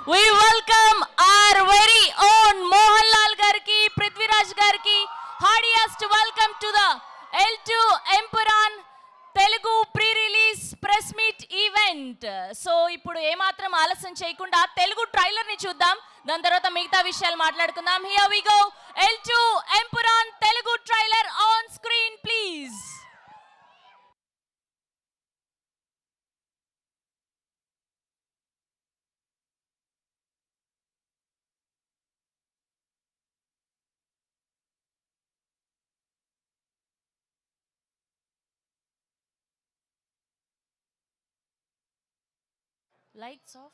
We welcome our very own Mohan Garki, Prithviraj Garki. Heartiest welcome to the L2 Empuraan Telugu pre-release press meet event. So ఇప్పుడు ఏమాత్రం ఆలస్యం చేయకుండా Telugu trailer ని చూద్దాం. దాని తర్వాత మిగతా విషయాలు మాట్లాడుకుందాం. Here we go. L2 Empuraan Telugu trailer on screen please. Lights off.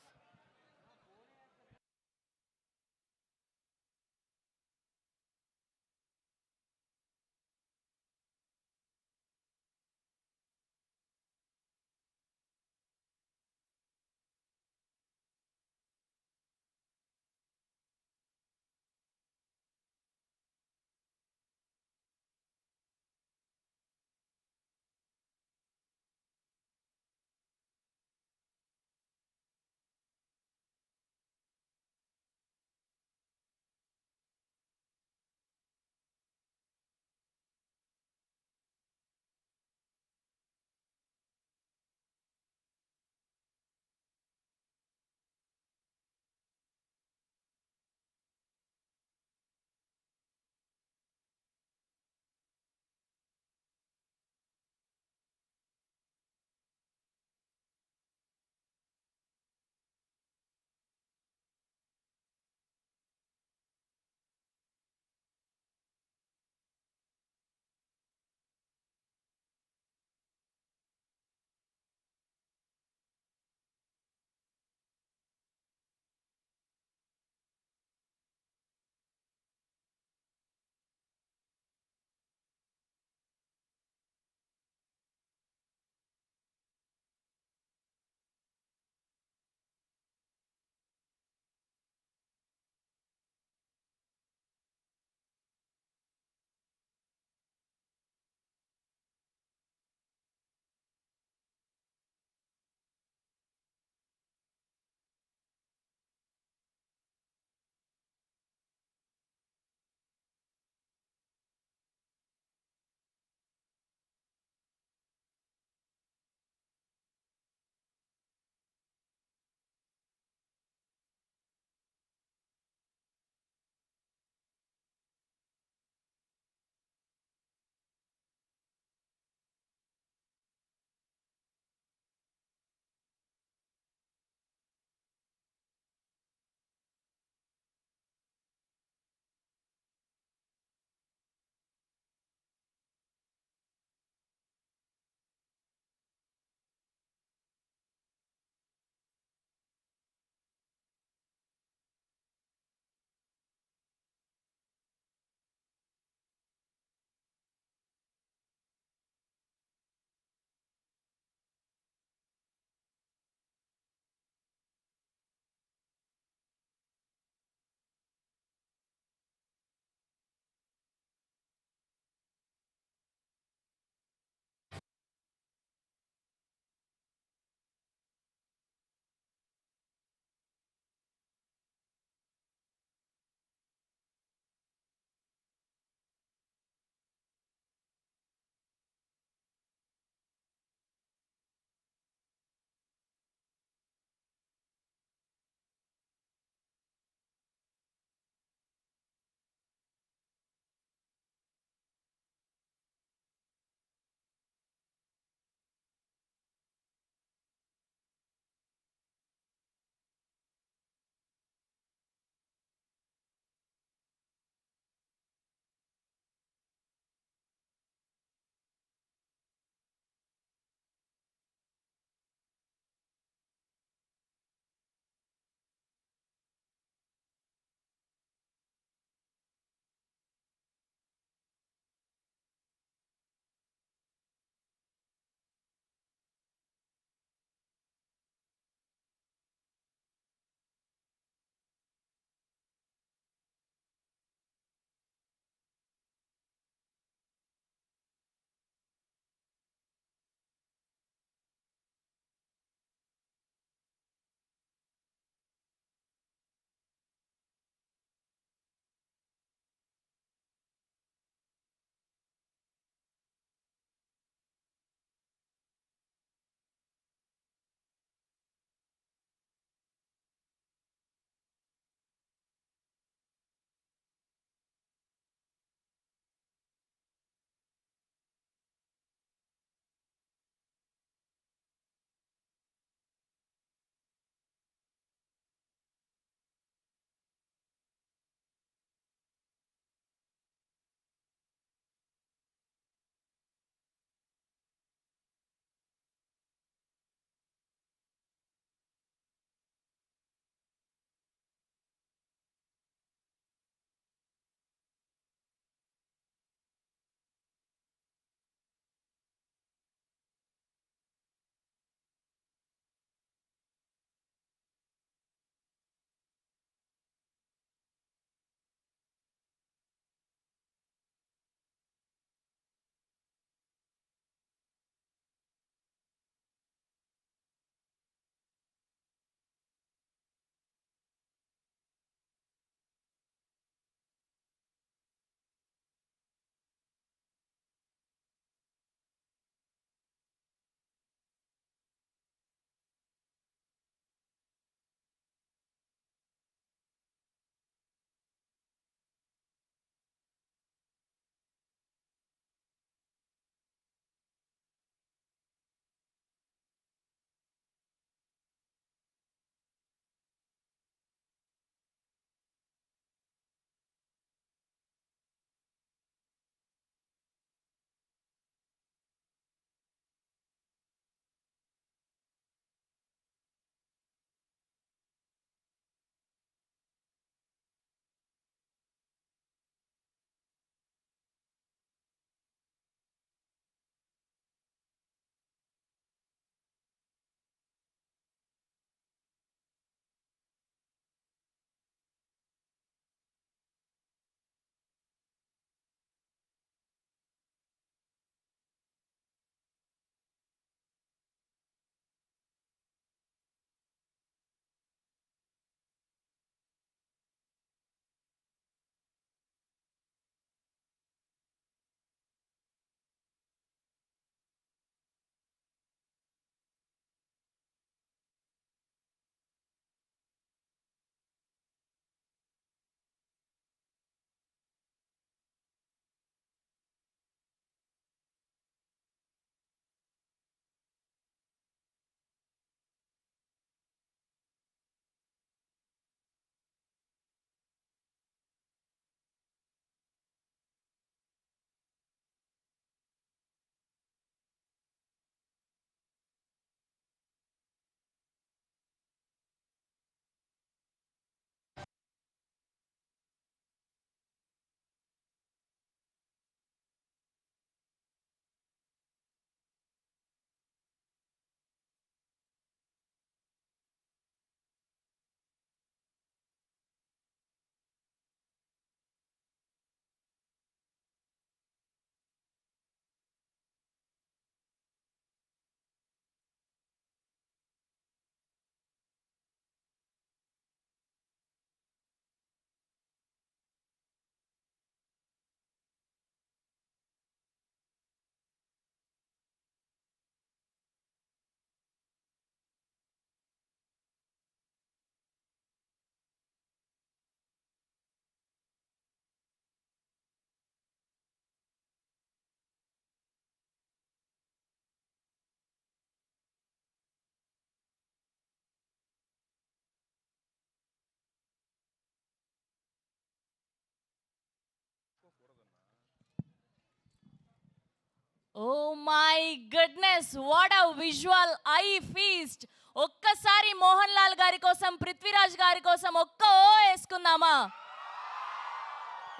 Oh my goodness, what a visual eye feast. ఒక్కసారి మోహన్ లాల్ గారి కోసం, పృథ్వీరాజ్ గారి కోసం ఒక్క ఓ వేసుకుందామా?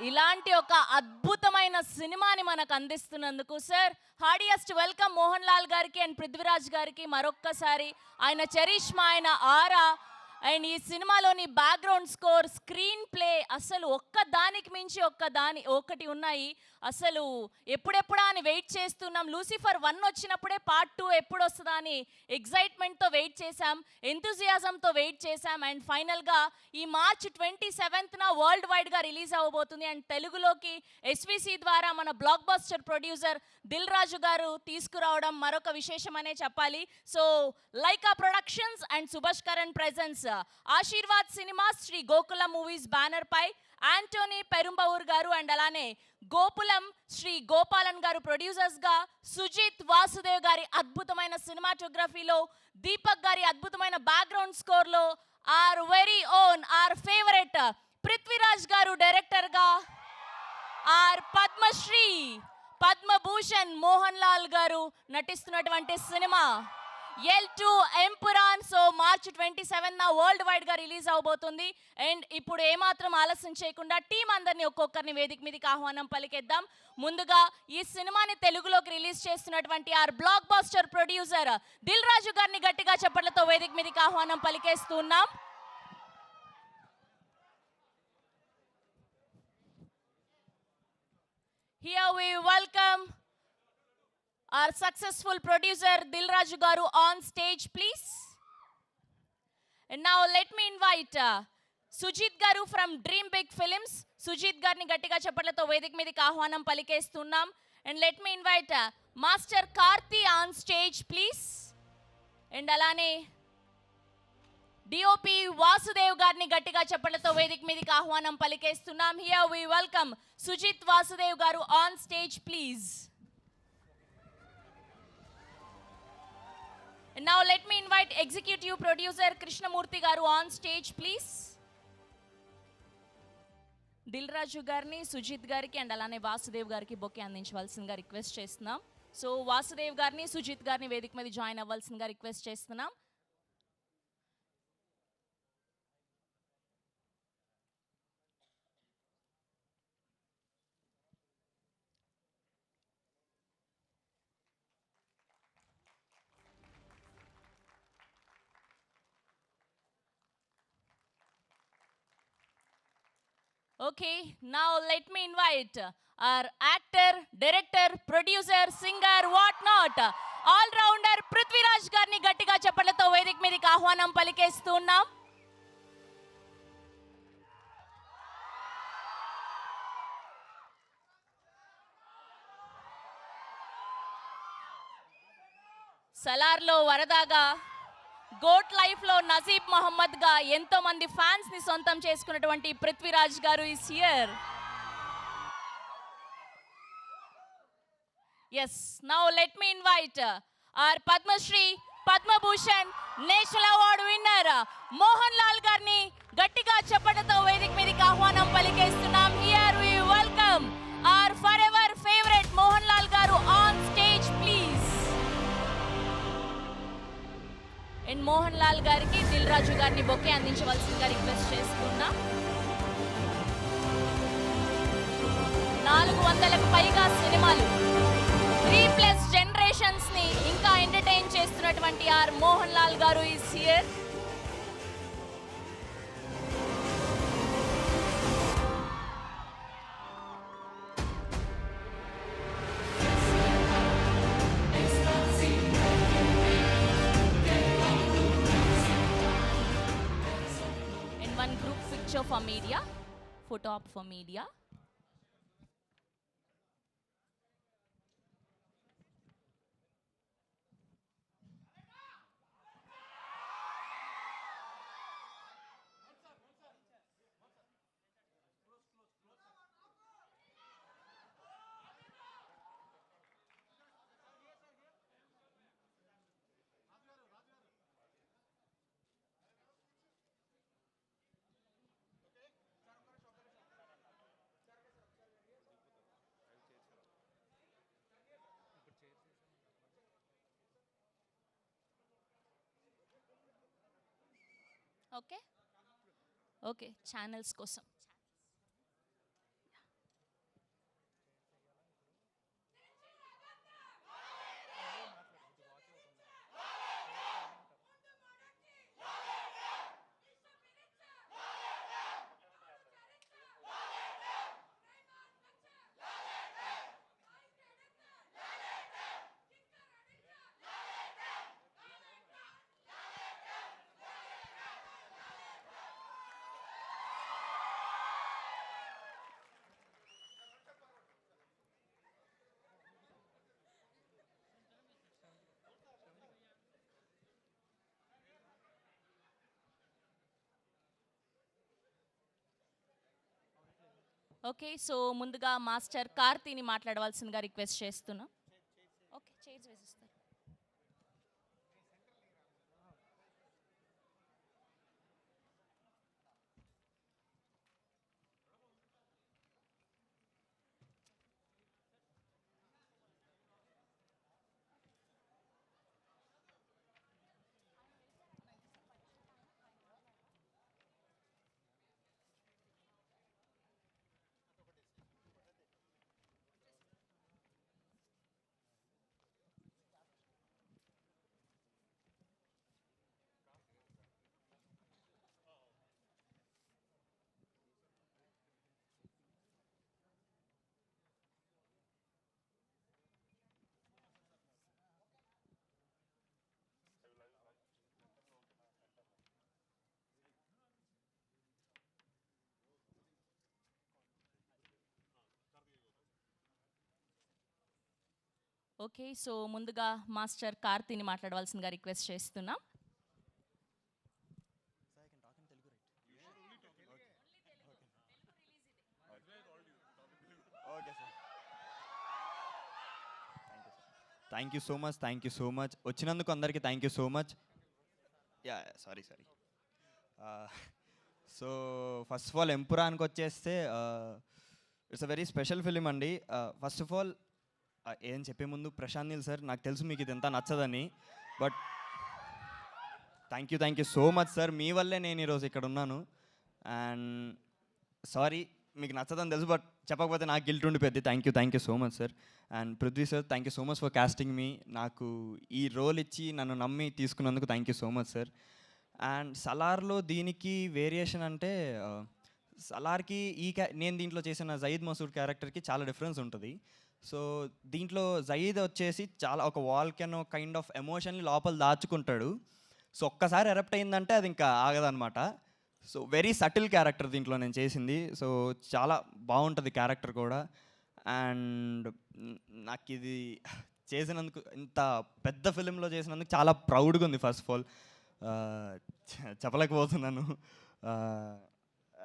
ఇలాంటి ఒక అద్భుతమైన సినిమాని మనకు అందిస్తున్నందుకు sir heartiest welcome Mohan Lal గారికి అండ్ పృథ్వీరాజ్ గారికి మరొక్కసారి. ఆయన చరిష్మా, ఆయన ఆరా అండ్ ఈ సినిమాలోని బ్యాక్గ్రౌండ్ స్కోర్, స్క్రీన్ ప్లే అసలు ఒక్కదానికి మించి ఒకటి ఉన్నాయి. అసలు ఎప్పుడెప్పుడా అని వెయిట్ చేస్తున్నాం. లూసిఫర్ 1 వచ్చినప్పుడే పార్ట్ 2 ఎప్పుడు వస్తుందా అని ఎగ్జైట్మెంట్తో వెయిట్ చేశాం, ఎంతూజియాజంతో వెయిట్ చేశాం. అండ్ ఫైనల్గా ఈ మార్చ్ 27న వరల్డ్ వైడ్గా రిలీజ్ అవ్వబోతుంది. అండ్ తెలుగులోకి ఎస్విసి ద్వారా మన blockbuster producer Dil Raju garu తీసుకురావడం మరొక విశేషమనే చెప్పాలి. So Lyca productions and Subaskaran presents Aashirvad cinemas, Sri Gokulam movies banner పై ఆంటోనీ పెరుంబవూర్ గారు అండ్ అలానే గోపులం శ్రీ గోపాలన్ గారు ప్రొడ్యూసర్స్ గా, సుజిత్ వాసుదేవ్ గారి అద్భుతమైన సినిమాటోగ్రఫీలో, దీపక్ గారి అద్భుతమైన బ్యాక్గ్రౌండ్ స్కోర్ లో our very own our favourite Prithviraj garu director గా, ఆర్ పద్మశ్రీ పద్మభూషణ్ మోహన్ లాల్ గారు నటిస్తున్నటువంటి సినిమా L2 Empuraan. సో మార్చ్ 27న వరల్డ్ వైడ్ గా రిలీజ్ అవబోతుంది. అండ్ ఇప్పుడు ఏమాత్రం ఆలస్యం చేయకుండా టీం అందరినీ ఒక్కొక్కరిని వేదిక మీదకి ఆహ్వానం పలికేద్దాం. ముందుగా ఈ సినిమాని తెలుగులోకి రిలీజ్ చేస్తున్నటువంటి our blockbuster producer Dil Raju గారిని గట్టిగా చప్పట్లతో వేదిక మీదకి ఆహ్వానం పలికేస్తున్నాం. Here we welcome our successful producer Dil Raju garu on stage, please. And now let me invite Sujith garu from Dream Big Films. Sujith garni gattiga chappatlతో వేదిక మీదకి ఆహ్వానం పలికేస్తున్నాం. And let me invite Master Karthi on stage, please. And alane DOP Vaasudev గారిని గట్టిగా చప్పట్లతో వేదిక మీదకి ఆహ్వానం పలికేస్తున్నాం. Here we welcome Sujith Vaassudev garu on stage, please. And now let me invite executive producer Krishnamurthy garu on stage, please. Dil Raju గారిని, సుజిత్ గారికి and అలానే వాసుదేవ్ గారికి బొకే అందించవలసిందిగా రిక్వెస్ట్ చేస్తున్నాం. సో వాసుదేవ్ గారిని, సుజిత్ గారిని వేదిక మీద జాయిన్ అవ్వాల్సిందిగా రిక్వెస్ట్ చేస్తున్నాం. Okay, now let me invite our actor, director, producer, singer, what not, all-rounder Prithviraj గారిని గట్టిగా చప్పట్లతో వేదిక మీదకి ఆహ్వానం పలికేస్తున్నాం. సలార్లో వరదాగా, గోట్ లైఫ్ లో నజీబ్ మహమ్మద్ గా ఎంతో మంది ఫ్యాన్స్ ని సొంతం చేసుకున్నటువంటి పృథ్వీరాజ్ గారు is here. Yes, now let me invite our Padmashri, Padmabhushan, National Award winner Mohan Lal గారిని గట్టిగా చప్పట్లతో వేదిక మీదకి ఆహ్వానం పలికేస్తున్నాం. Here we welcome our forever favorite Mohan Lal గారు on stage, please. And Mohan Lal గారికి దిల్ రాజు గారిని బొకే అందించవలసిందిగా రిక్వెస్ట్ చేస్తున్నా. 400కు పైగా సినిమాలు, 3+ జనరేషన్స్ ని ఇంకా ఎంటర్టైన్ చేస్తున్నటువంటి are Mohan Lal garu is here. For media, photo op for media. Okay okay channels కోసం. ఓకే సో ముందుగా మాస్టర్ కార్తీని మాట్లాడవలసిందిగా రిక్వెస్ట్ చేస్తున్నా. ఓకే చైర్స్ వేసిస్తారు. ఓకే సో ముందుగా మాస్టర్ కార్తీని మాట్లాడవలసిందిగా రిక్వెస్ట్ చేస్తున్నాం. థ్యాంక్ యూ సో మచ్ వచ్చినందుకు అందరికీ thank you so much. Sorry so first of all ఎంపురాన్కి వచ్చేస్తే it's a very special film అండి. ఫస్ట్ ఆఫ్ ఆల్ ఏం చెప్పే ముందు ప్రశాంత్ నీల్ సార్, నాకు తెలుసు మీకు ఇది ఎంత నచ్చదని, but thank you so much sir. మీ వల్లే నేను ఈరోజు ఇక్కడ ఉన్నాను. అండ్ సారీ మీకు నచ్చదని తెలుసు, బట్ చెప్పకపోతే నాకు గిల్ట్ ఉండిపోద్ది. Thank you so much sir. And Prithvi sir, thank you so much for casting me. నాకు ఈ రోల్ ఇచ్చి నన్ను నమ్మి తీసుకున్నందుకు thank you so much sir. And సలార్లో దీనికి వేరియేషన్ అంటే సలార్కి నేను దీంట్లో చేసిన జయీద్ మసూద్ క్యారెక్టర్కి చాలా డిఫరెన్స్ ఉంటుంది. సో దీంట్లో జయీద్ వచ్చేసి చాలా ఒక వాల్కెనో కైండ్ ఆఫ్ ఎమోషన్ని లోపల దాచుకుంటాడు. సో ఒక్కసారి ఎరప్ట్ అయిందంటే అది ఇంకా ఆగదనమాట. సో వెరీ సటిల్ క్యారెక్టర్ దీంట్లో నేను చేసింది. సో చాలా బాగుంటుంది క్యారెక్టర్ కూడా. అండ్ నాకు ఇది చేసినందుకు, ఇంత పెద్ద ఫిలింలో చేసినందుకు చాలా ప్రౌడ్గా ఉంది. ఫస్ట్ ఆఫ్ ఆల్ చెప్పలేకపోతున్నాను.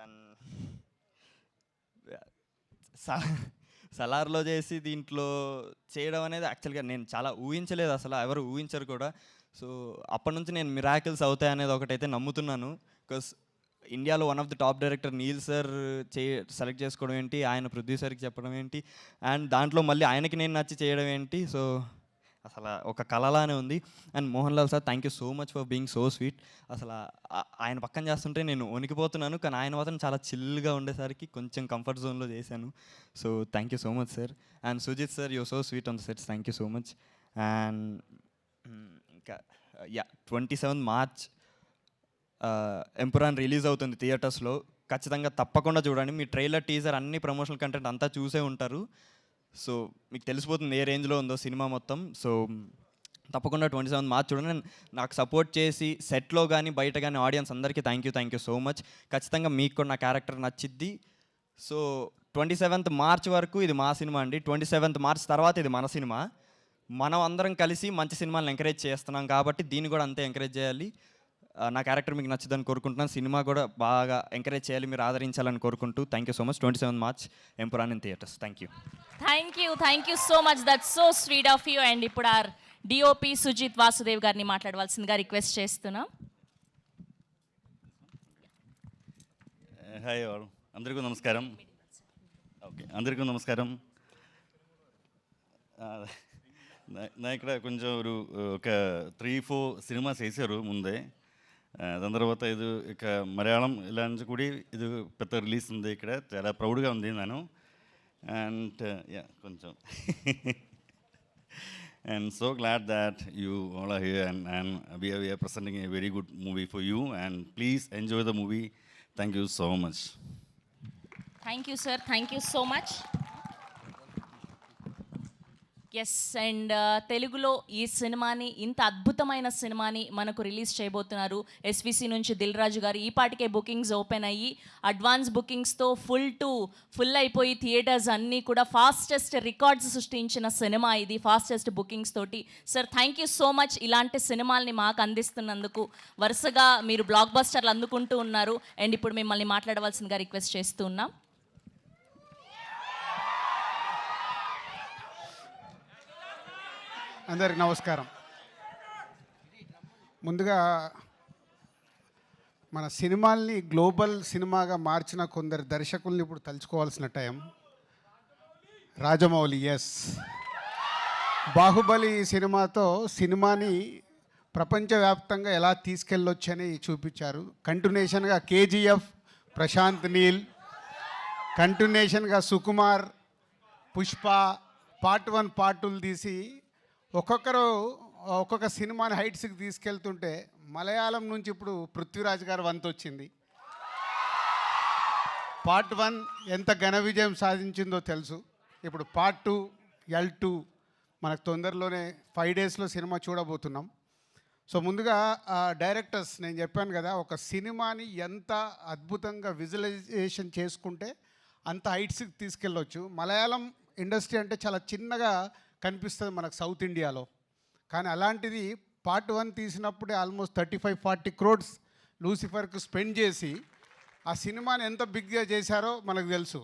అండ్ సలార్లో చేసి దీంట్లో చేయడం అనేది యాక్చువల్గా నేను చాలా ఊహించలేదు, అసలు ఎవరు ఊహించరు కూడా. సో అప్పటి నుంచి నేను మిరాకిల్స్ అవుతాయి అనేది ఒకటైతే నమ్ముతున్నాను. బికాస్ ఇండియాలో one of the top director Neel sir select చేసుకోవడం ఏంటి, ఆయన పృథ్వీ సార్కి చెప్పడం ఏంటి, అండ్ దాంట్లో మళ్ళీ ఆయనకి నేను నచ్చి చేయడం ఏంటి. సో అసలు ఒక కళలానే ఉంది. And Mohan Lal sir, thank you so much for being so sweet. అసలు ఆయన పక్కన చేస్తుంటే నేను వణికిపోతున్నాను, కానీ ఆయన మాత్రం చాలా చిల్గా ఉండేసరికి కొంచెం కంఫర్ట్ జోన్లో చేశాను. So thank you so much sir. And Sujith sir, you so sweet on the sets, thank you so much. And ఇంకా 27 మార్చ్ ఎంపురాన్ రిలీజ్ అవుతుంది థియేటర్స్లో. ఖచ్చితంగా తప్పకుండా చూడండి. మీ ట్రైలర్, టీజర్, అన్ని ప్రమోషనల్ కంటెంట్ అంతా చూసే ఉంటారు. సో మీకు తెలిసిపోతుంది ఏ రేంజ్లో ఉందో సినిమా మొత్తం. సో తప్పకుండా 27 మార్చ్ చూడండి. నాకు సపోర్ట్ చేసి సెట్లో కానీ బయట కానీ ఆడియన్స్ అందరికీ థ్యాంక్ యూ సో మచ్. ఖచ్చితంగా మీకు కూడా నా క్యారెక్టర్ నచ్చిద్ది. సో 27th మార్చ్ వరకు ఇది మా సినిమా అండి. 27th మార్చ్ తర్వాత ఇది మన సినిమా. మనం అందరం కలిసి మంచి సినిమాలను ఎంకరేజ్ చేస్తున్నాం కాబట్టి దీన్ని కూడా అంతే ఎంకరేజ్ చేయాలి. నా క్యారెక్టర్ మీకు నచ్చుదని కోరుకుంటున్నాను. సినిమా కూడా బాగా ఎంకరేజ్ చేయాలి, మీరు ఆదరించాలని కోరుకుంటూ thank you so much. 27 March Empuraan in theatres. Thank you so much. That's so sweet of you. And ఇప్పుడు ఆర్ డిఓపి సుజిత్ వాసుదేవ్ గారిని మాట్లాడవలసిందిగా రిక్వెస్ట్ చేస్తున్నాం. హాయ్ అందరికీ నమస్కారం. ఓకే, అందరికీ నమస్కారం. నా ఇక్కడ కొంచెం ఒక 3-4 సినిమాస్ వేసారు ముందే. దాని తర్వాత ఇది ఇక మలయాళం ఇలా నుంచి కూడా ఇది పెద్ద రిలీజ్ ఉంది ఇక్కడ, చాలా ప్రౌడ్గా ఉంది నేను. అండ్ యా కొంచెం and so glad that you all are here and we are presenting a very good movie for you, and please enjoy the movie. Thank you so much. Thank you, sir. Thank you so much. Yes, and తెలుగులో ఈ సినిమాని, ఇంత అద్భుతమైన సినిమాని మనకు release చేయబోతున్నారు SVC నుంచి దిల్ రాజు గారు. ఈ పాటికే బుకింగ్స్ ఓపెన్ అయ్యి అడ్వాన్స్ బుకింగ్స్తో ఫుల్ అయిపోయి థియేటర్స్ అన్నీ కూడా ఫాస్టెస్ట్ రికార్డ్స్ సృష్టించిన సినిమా ఇది, ఫాస్టెస్ట్ బుకింగ్స్ తోటి. Sir thank you so much ఇలాంటి సినిమాల్ని మాకు అందిస్తున్నందుకు. వరుసగా మీరు బ్లాక్ బస్టర్లు అందుకుంటూ ఉన్నారు, అండ్ ఇప్పుడు మిమ్మల్ని మాట్లాడవలసిందిగా రిక్వెస్ట్ చేస్తూ ఉన్నాం. అందరికి నమస్కారం. ముందుగా మన సినిమాల్ని గ్లోబల్ సినిమాగా మార్చిన కొందరు దర్శకుల్ని ఇప్పుడు తలుచుకోవాల్సిన టైం. రాజమౌళి, ఎస్, బాహుబలి సినిమాతో సినిమాని ప్రపంచవ్యాప్తంగా ఎలా తీసుకెళ్ళొచ్చని చూపించారు. కంటిన్యూషన్గా కేజీఎఫ్, ప్రశాంత్ నీల్, కంటిన్యూషన్గా సుకుమార్, పుష్ప, పార్ట్ 1 పార్ట్ 2 తీసి ఒక్కొక్క సినిమాని హైట్స్కి తీసుకెళ్తుంటే మలయాళం నుంచి ఇప్పుడు పృథ్వీరాజ్ గారు వంతు వచ్చింది. పార్ట్ 1 ఎంత ఘన విజయం సాధించిందో తెలుసు. ఇప్పుడు పార్ట్ 2 L2 మనకు తొందరలోనే 5 డేస్లో సినిమా చూడబోతున్నాం. సో ముందుగా డైరెక్టర్స్, నేను చెప్పాను కదా, ఒక సినిమాని ఎంత అద్భుతంగా విజువలైజేషన్ చేసుకుంటే అంత హైట్స్కి తీసుకెళ్ళొచ్చు. మలయాళం ఇండస్ట్రీ అంటే చాలా చిన్నగా కనిపిస్తుంది మనకు సౌత్ ఇండియాలో, కానీ అలాంటిది పార్ట్ 1 తీసినప్పుడే ఆల్మోస్ట్ 35-40 crores లూసిఫర్కు స్పెండ్ చేసి ఆ సినిమాని ఎంత బిగ్గా చేశారో మనకు తెలుసు.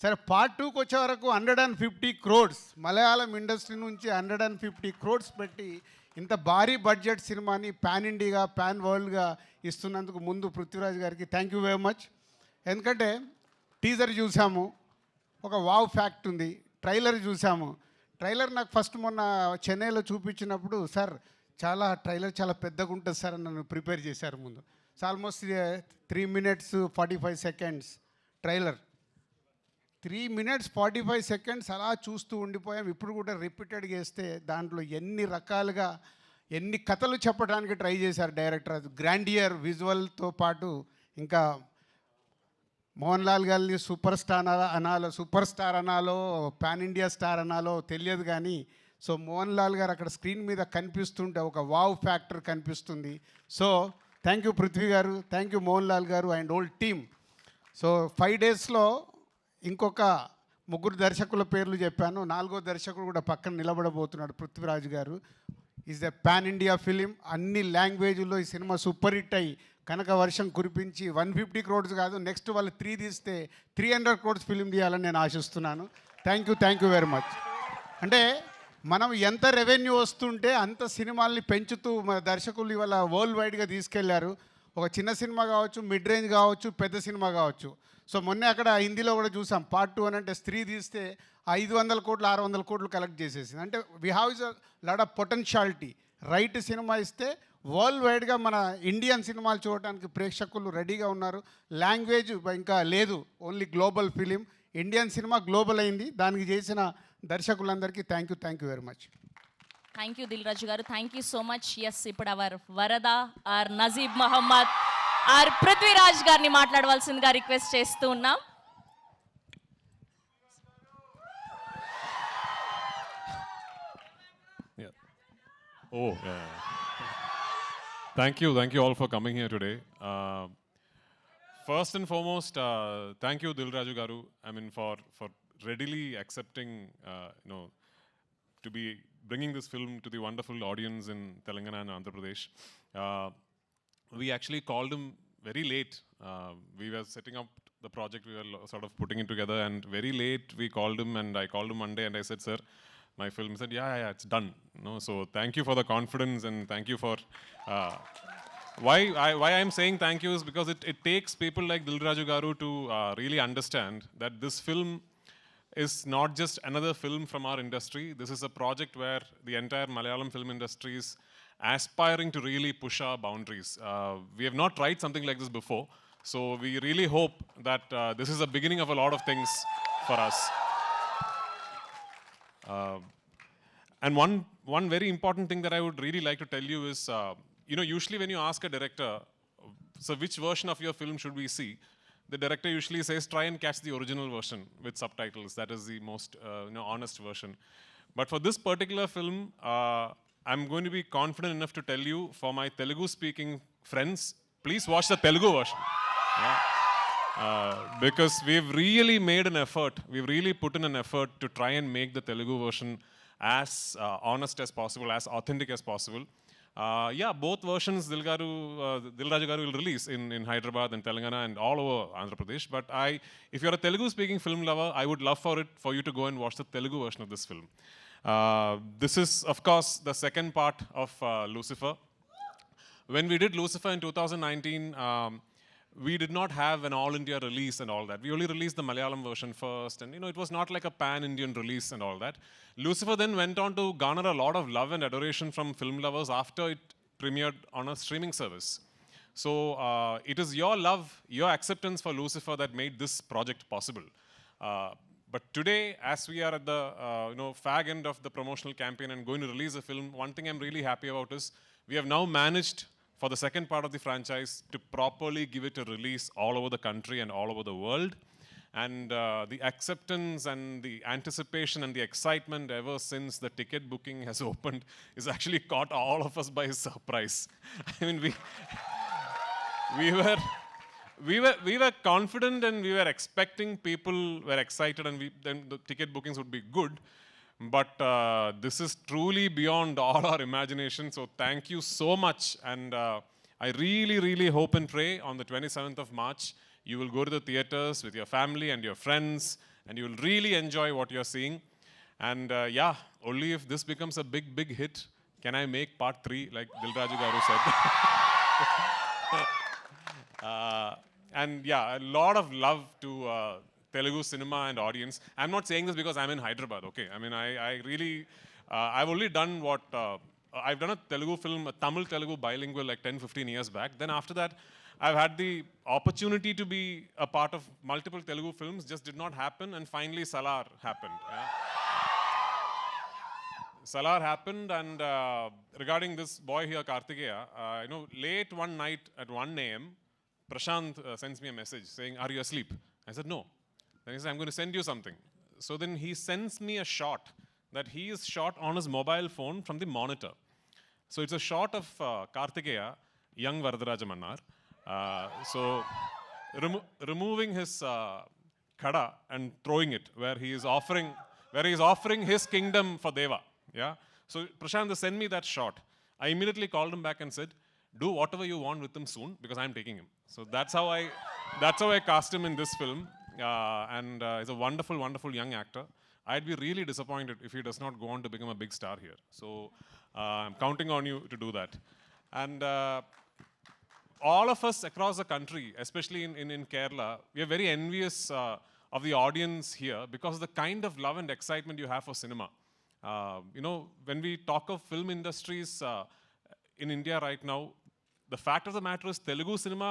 సరే, పార్ట్ 2కి వచ్చే వరకు 150 crores మలయాళం ఇండస్ట్రీ నుంచి 150 crores పెట్టి ఇంత భారీ బడ్జెట్ సినిమాని పాన్ ఇండియాగా, పాన్ వరల్డ్గా ఇస్తున్నందుకు ముందు పృథ్వీరాజ్ గారికి థ్యాంక్ యూ వెరీ మచ్. ఎందుకంటే టీజర్ చూసాము, ఒక వావ్ ఫ్యాక్ట్ ఉంది. ట్రైలర్ చూసాము. ట్రైలర్ నాకు ఫస్ట్ మొన్న చెన్నైలో చూపించినప్పుడు, సార్ ట్రైలర్ చాలా పెద్దగా ఉంటుంది సార్ అని నన్ను ప్రిపేర్ చేశారు ముందు. So almost 3 minutes 45 seconds trailer. 3 minutes 45 seconds అలా చూస్తూ ఉండిపోయాం. ఇప్పుడు కూడా రిపీటెడ్గా వేస్తే దాంట్లో ఎన్ని రకాలుగా ఎన్ని కథలు చెప్పడానికి ట్రై చేశారు డైరెక్టర్. అది గ్రాండియర్ విజువల్తో పాటు ఇంకా మోహన్ లాల్ గారిని సూపర్ స్టార్ అనాలో పాన్ ఇండియా స్టార్ అనాలో తెలియదు, కానీ సో మోహన్ లాల్ గారు అక్కడ స్క్రీన్ మీద కనిపిస్తుంటే ఒక వావ్ ఫ్యాక్టర్ కనిపిస్తుంది. సో థ్యాంక్ యూ పృథ్వీ గారు, థ్యాంక్ యూ మోహన్ లాల్ గారు అండ్ ఓల్డ్ టీమ్. సో 5 డేస్లో ఇంకొక 3 దర్శకుల పేర్లు చెప్పాను, 4వ దర్శకుడు కూడా పక్కన నిలబడబోతున్నాడు పృథ్వీరాజ్ గారు. Is a pan India film. అన్ని లాంగ్వేజ్లో ఈ సినిమా సూపర్ హిట్ అయ్యి కనుక వర్షం కురిపించి 150 crores కాదు, నెక్స్ట్ వాళ్ళు 3 తీస్తే 300 crores ఫిలిం తీయాలని నేను ఆశిస్తున్నాను. Thank you very much. అంటే మనం ఎంత రెవెన్యూ వస్తుంటే అంత సినిమాల్ని పెంచుతూ మన దర్శకులు ఇవాళ వరల్డ్ వైడ్గా తీసుకెళ్లారు. ఒక చిన్న సినిమా కావచ్చు, మిడ్ రేంజ్ కావచ్చు, పెద్ద సినిమా కావచ్చు. సో మొన్నే అక్కడ హిందీలో కూడా చూసాం, పార్ట్ 2 అని అంటే స్త్రీ తీస్తే 500 crores 600 crores కలెక్ట్ చేసేసింది. అంటే we have is a lot of potentiality. Right cinema ఇస్తే వరల్డ్ వైడ్గా మన ఇండియన్ సినిమాలు చూడటానికి ప్రేక్షకులు రెడీగా ఉన్నారు. లాంగ్వేజ్ ఇంకా లేదు, ఓన్లీ గ్లోబల్ ఫిలిం. ఇండియన్ సినిమా గ్లోబల్ అయింది. దానికి చేసిన దర్శకులందరికీ thank you very much. Thank you Dil Raju garu, thank you so much. Yes, ఇప్పుడు our Varada our Najeeb Mohammed our Prithviraj గారిని మాట్లాడవలసిందిగా రిక్వెస్ట్ చేస్తూ ఉన్నాం. Thank you all for coming here today. First and foremost, thank you Dil Raju Garu. I mean for readily accepting, to be bringing this film to the wonderful audience in Telangana and Andhra Pradesh. We actually called him very late. We were setting up the project, we were sort of putting it together, and very late we called him, and I called him Monday and I said, sir, my film. He said, yeah, it's done. So thank you for the confidence, and thank you for why I'm saying thank you is because it takes people like Dil Raju Garu to really understand that this film is not just another film from our industry. This is a project where the entire Malayalam film industry is aspiring to really push our boundaries. We have not tried something like this before, so we really hope that this is the beginning of a lot of things for us. And one very important thing that I would really like to tell you is, usually when you ask a director, so which version of your film should we see? The director usually says, try and catch the original version with subtitles. That is the most honest version. But for this particular film, I'm going to be confident enough to tell you, for my Telugu-speaking friends, please watch the Telugu version. Yeah. Because we've really made an effort. We've really put in an effort to try and make the Telugu version as honest as possible, as authentic as possible. Both versions Dilraju garu will release in Hyderabad and Telangana and all over Andhra Pradesh. But if you're a Telugu-speaking film lover, I would love for you to go and watch the Telugu version of this film. This is, of course, the second part of Lucifer. When we did Lucifer in 2019, we did not have an all-India release and all that. We only released the Malayalam version first, and it was not like a pan-Indian release and all that. Lucifer then went on to garner a lot of love and adoration from film lovers after it premiered on a streaming service. So it is your love, your acceptance for Lucifer that made this project possible. But today, as we are at the fag end of the promotional campaign and going to release a film, one thing I'm really happy about is we have now managed, for the second part of the franchise, to properly give it a release all over the country and all over the world. And the acceptance and the anticipation and the excitement ever since the ticket booking has opened is actually caught all of us by surprise. I mean, we were confident and we were expecting, people were excited, and then the ticket bookings would be good. But this is truly beyond all our imagination. So thank you so much. And I really, really hope and pray on the 27th of March, you will go to the theaters with your family and your friends, and you will really enjoy what you're seeing. And only if this becomes a big, big hit, can I make part 3, like Dilraju garu said. And a lot of love to Telugu cinema and audience. I'm not saying this because I'm in Hyderabad, okay? I mean, I really, I've only done I've done a Telugu film, a Tamil-Telugu bilingual, like 10-15 years back. Then after that, I've had the opportunity to be a part of multiple Telugu films, just did not happen, and finally Salar happened. Yeah? Salar happened, and regarding this boy here, Kartikeya, late one night at 1 a.m., Prashant sends me a message saying, "Are you asleep?" I said, "No." Then he said, "I'm going to send you something." So then he sends me a shot that he is shot on his mobile phone from the monitor. So it's a shot of Kartikeya, young Varadaraja Mannar. So removing his khada and throwing it where he is offering his kingdom for Deva. Yeah. So Prashant sent me that shot. I immediately called him back and said, "Do whatever you want with him soon, because I'm taking him." So that's how I cast him in this film. And he's a wonderful, wonderful young actor. I'd be really disappointed if he does not go on to become a big star here. So I'm counting on you to do that. And all of us across the country, especially in Kerala, we are very envious of the audience here because of the kind of love and excitement you have for cinema. When we talk of film industries in India right now, the fact of the matter is Telugu cinema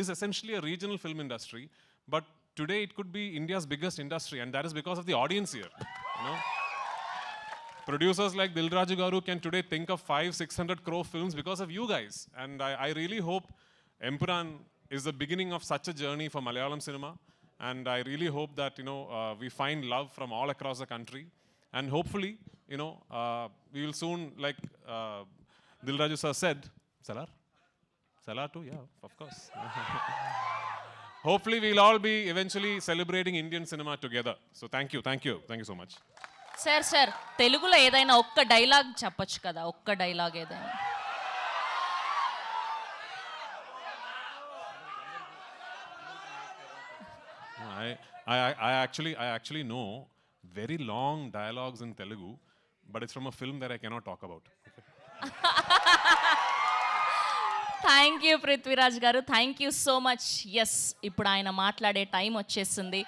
is essentially a regional film industry, but today it could be India's biggest industry, and that is because of the audience here. Producers like Dilraju garu can today think of 500-600 crore films because of you guys, and I really hope Empuraan is the beginning of such a journey for Malayalam cinema, and I really hope that we find love from all across the country, and hopefully we will soon, like Dilraju sir said, Salar too, yeah, of course. Hopefully we'll all be eventually celebrating Indian cinema together. So thank you so much. Sir తెలుగులో ఏదైనా ఒక్క dialogue చెప్పొచ్చు కదా, ఒక్క dialogue ఏదైనా. I actually know very long dialogues in Telugu, but it's from a film that I cannot talk about. Thank you Prithviraj garu, thank you so much. Yes, ఇప్పుడు ఆయన మాట్లాడే టైం వచ్చేసింది.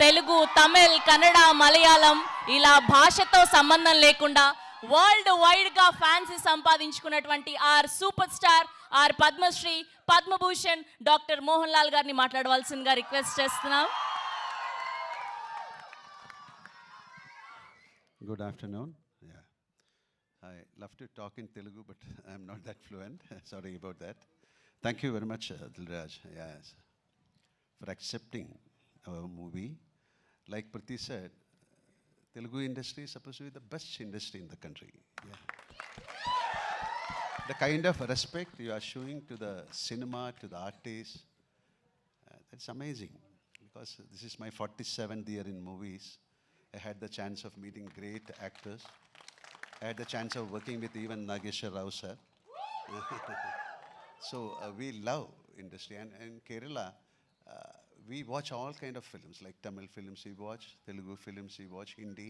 తెలుగు, తమిళ్, కన్నడ, మలయాళం ఇలా భాషతో సంబంధం లేకుండా వరల్డ్ వైడ్ గా ఫ్యాన్స్ సంపాదించుకున్నటువంటి our super star our Padma Shri Padma Bhushan doctor Mohan Lal గారిని మాట్లాడవలసిందిగా రిక్వెస్ట్ చేస్తున్నాం. Good afternoon. Yeah, I love to talk in Telugu, but I'm not that fluent. Sorry about that. Thank you very much, Dilraj, yes, for accepting our movie. Like Priti said, Telugu industry is supposed to be the best industry in the country. Yeah. The kind of respect you are showing to the cinema, to the artists, that's amazing. Because this is my 47th year in movies. I had the chance of meeting great actors. I had the chance of working with even Nageshwar Rao sir. So we love industry. And in Kerala, we watch all kind of films, like Tamil films we watch, Telugu films we watch, Hindi.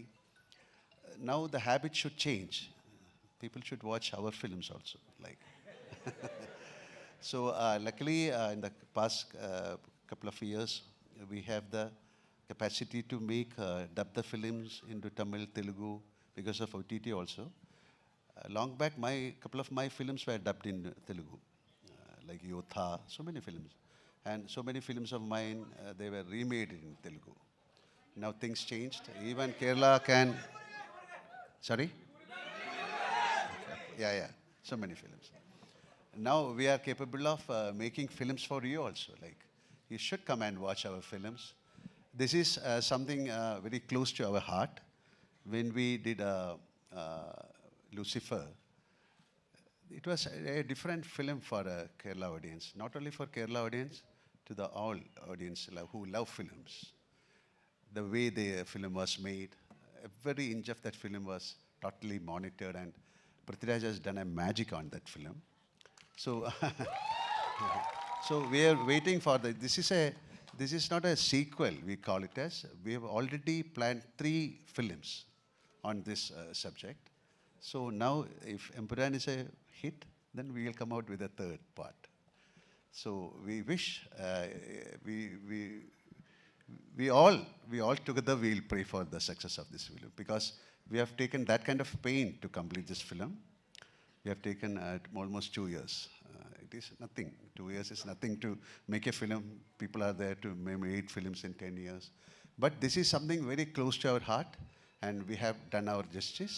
Now the habit should change. People should watch our films also. Like so luckily in the past couple of years, we have the capacity to make dub the films into Tamil, Telugu, because of OTT also. Long back, couple of my films were dubbed in Telugu, like Yotha, so many films. And so many films of mine, they were remade in Telugu. Now things changed. Even Kerala can... Sorry? Yeah, so many films. Now we are capable of making films for you also. Like, you should come and watch our films. This is something very close to our heart. When we did Lucifer, it was a different film for a Kerala audience. Not only for Kerala audience, to the all audience who love films. The way the film was made, every inch of that film was totally monitored, and Prithviraj has done a magic on that film. So, so we are waiting for this is not a sequel, we call it as. We have already planned 3 films on this subject. So now, if Empuraan is a hit, then we will come out with a 3rd part. So we wish, we all together will pray for the success of this film, because we have taken that kind of pain to complete this film. We have taken almost 2 years. It is nothing. 2 years is nothing to make a film. People are there to make 8 films in 10 years. But this is something very close to our heart, and we have done our justice.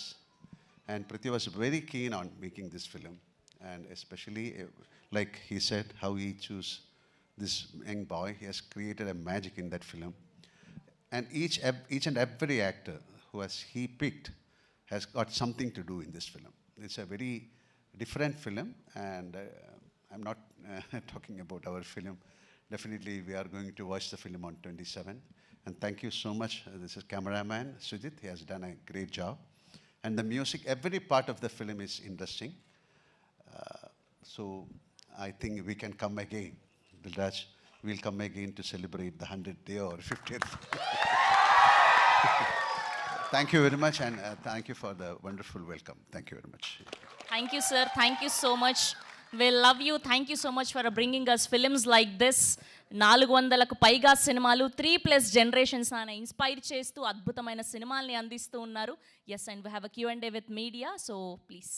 And Prithvi was very keen on making this film. And especially, like he said, how he chose this young boy. He has created a magic in that film. And each and every actor who he picked has got something to do in this film. It's a very different film, and I'm not talking about our film. Definitely, we are going to watch the film on 27th. And thank you so much. This is cameraman Sujith. He has done a great job. And the music, every part of the film is interesting. So I think we can come again. Dilraj, we'll come again to celebrate the 100th day or 50th. Thank you very much, and thank you for the wonderful welcome. Thank you very much. Thank you, sir. Thank you so much. We love you. Thank you so much for bringing us films like this. 400కు పైగా సినిమాలు 3+ generations ఆయన inspire చేస్తూ అద్భుతమైన సినిమాల్ని అందిస్తూ ఉన్నారు. Yes, and we have a Q&A with media, so please.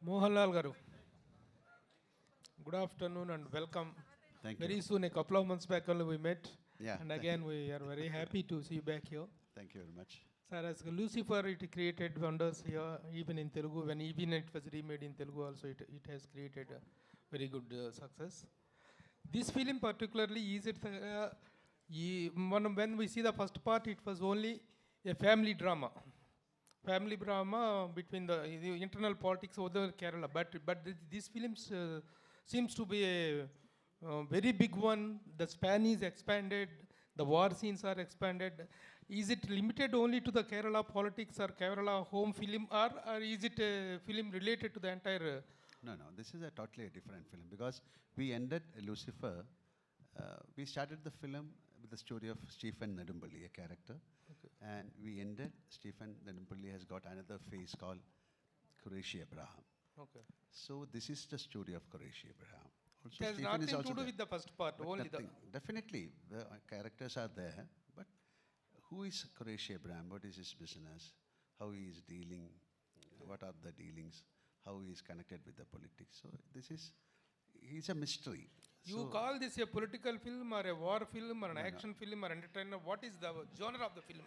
Mohanlal garu, good afternoon and welcome. Thank you. Very soon, a couple of months back only we met. Yeah. And again, we are very happy to see you back here. Thank you very much. Sir, as Lucifer, it created wonders here, even in Telugu. When even it was remade in Telugu also, it has created a very good success. This film particularly is it, when we see the first part, it was only a family drama. Family drama between the internal politics of the Kerala. But this film seems to be a very big one. The span is expanded. The war scenes are expanded. Is it limited only to the Kerala politics or Kerala home film, or is it a film related to the entire? No, this is a totally different film, because we ended Lucifer. We started the film with the story of Stephen Nedumpalli, a character. Okay. And we ended, Stephen Nedumpalli has got another phase called Qureshi Abraham. Okay. So this is the story of Qureshi Abraham. Also, It has Stephen is nothing also to do there. with the first part, But only the. nothing. Definitely, the characters are there, but who is Qureshi Abraham? What is his business? How he is dealing? What are the dealings? How he is connected with the politics? So this is, he's a mystery. You call this a political film or a war film or an action film or entertainer? What is the genre of the film?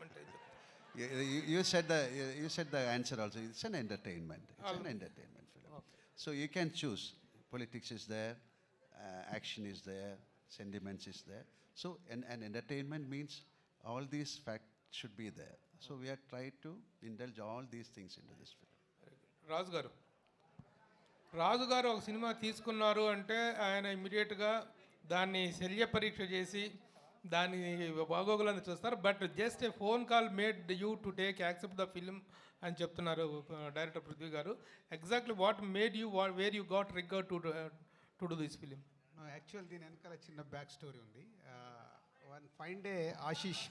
You said the answer also. It's an entertainment. It's an entertainment film. So you can choose. Politics is there, action is there, sentiments is there. So an entertainment means all these facts should be there. So we are trying to indulge all these things into this film. రాజు గారు ఒక cinema తీసుకున్నారు అంటే ఆయన ఇమ్మీడియట్గా దాన్ని శల్య పరీక్ష చేసి దాని బాగోగులను చూస్తారు. But just a phone call made you to take accept the film అని చెప్తున్నారు డైరెక్టర్ పృథ్వీ గారు. Exactly what made you where you got రిగర్ to do this film? Actual దీని వెనకాల చిన్న బ్యాక్ స్టోరీ ఉంది. One fine day Ashish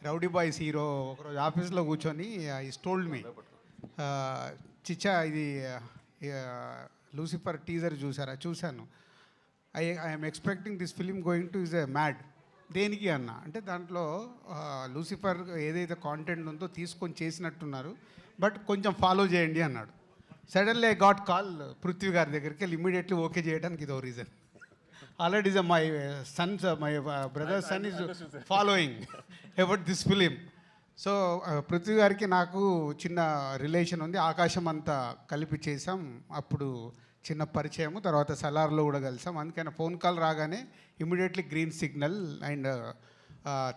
rowdy boys hero ఒకరోజు ఆఫీస్లో కూర్చొని ఈస్ టోల్డ్ మీ, చిచ్చా ఇది లూసిఫర్ టీజర్ చూసారా? చూశాను. I'm expecting this film going to is a mad. దేనికి అన్న అంటే దాంట్లో లూసిఫర్ ఏదైతే కాంటెంట్ ఉందో తీసుకొని చేసినట్టున్నారు, బట్ కొంచెం ఫాలో చేయండి అన్నాడు. Suddenly I got call Prithvi గారి దగ్గరికి వెళ్ళి ఇమ్మీడియట్లీ ఓకే చేయడానికి ఇదో reason. Already my Sons my brother sun is following about this film. So Prithvi గారికి నాకు చిన్న రిలేషన్ ఉంది. ఆకాశం అంతా కలిపి చేసాం, అప్పుడు చిన్న పరిచయము, తర్వాత సలార్లో కూడా కలిసాం. అందుకని ఫోన్ కాల్ రాగానే ఇమీడియట్లీ గ్రీన్ సిగ్నల్. అండ్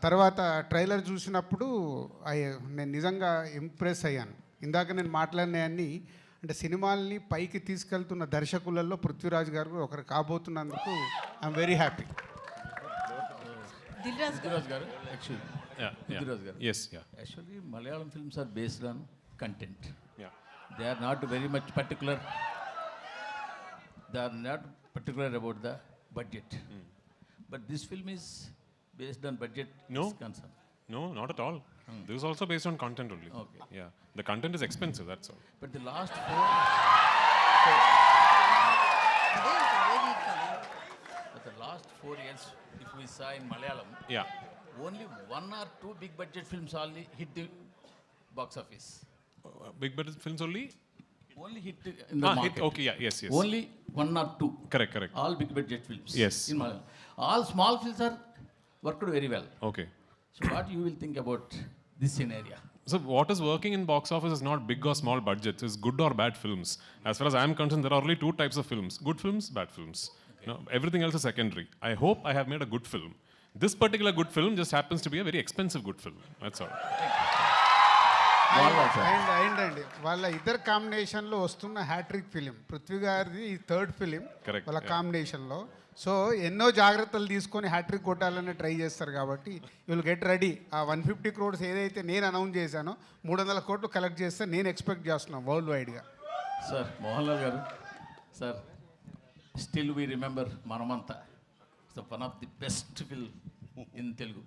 తర్వాత ట్రైలర్ చూసినప్పుడు నేను నిజంగా ఇంప్రెస్ అయ్యాను. ఇందాక నేను మాట్లాడినవన్నీ అంటే సినిమాల్ని పైకి తీసుకెళ్తున్న దర్శకులలో పృథ్వీరాజ్ గారు ఒకరు కాబోతున్నందుకు I'm very happy. Prithviraj garu, actually. Prithviraj garu. Yes, yeah. Actually, Malayalam films are based on content. Yeah. They are not very much particular. They are not particular about the budget. But this film is based on budget. No. Is concerned. No, not at all. This is also based on content only. Okay. Yeah. The content is expensive, that's all. But the last four years, if we saw in Malayalam, Yeah. only one or two big budget films only hit the box office. Big budget films only? Only hit in the market. Hit, okay, yeah, yes, yes. Only one or two. Correct. All big budget films. Yes. In Malayalam. All small films are worked very well. Okay. So what you will think about this scenario? So what is working in box office is not big or small budgets, it's good or bad films. As far as I am concerned, there are only two types of films: good films, bad films. You know, everything else is secondary. I hope I have made a good film. This particular good film just happens to be a very expensive good film. That's all. అండి వాళ్ళ ఇద్దరు కాంబినేషన్లో వస్తున్న hat trick film Prithvi గారిది ఈ third film వాళ్ళ కాంబినేషన్లో. So ఎన్నో జాగ్రత్తలు తీసుకొని హ్యాట్రిక్ కొట్టాలని ట్రై చేస్తారు కాబట్టి విల్ గెట్ రెడీ. ఆ 150 crores ఏదైతే నేను అనౌన్స్ చేశానో 300 crores కలెక్ట్ చేస్తే నేను ఎక్స్పెక్ట్ చేస్తున్నాను వరల్డ్ వైడ్గా. సార్ మోహన్లాల్ గారు, సార్ స్టిల్ వీ రిమెంబర్ మనమంతా. So one of the best film in Telugu.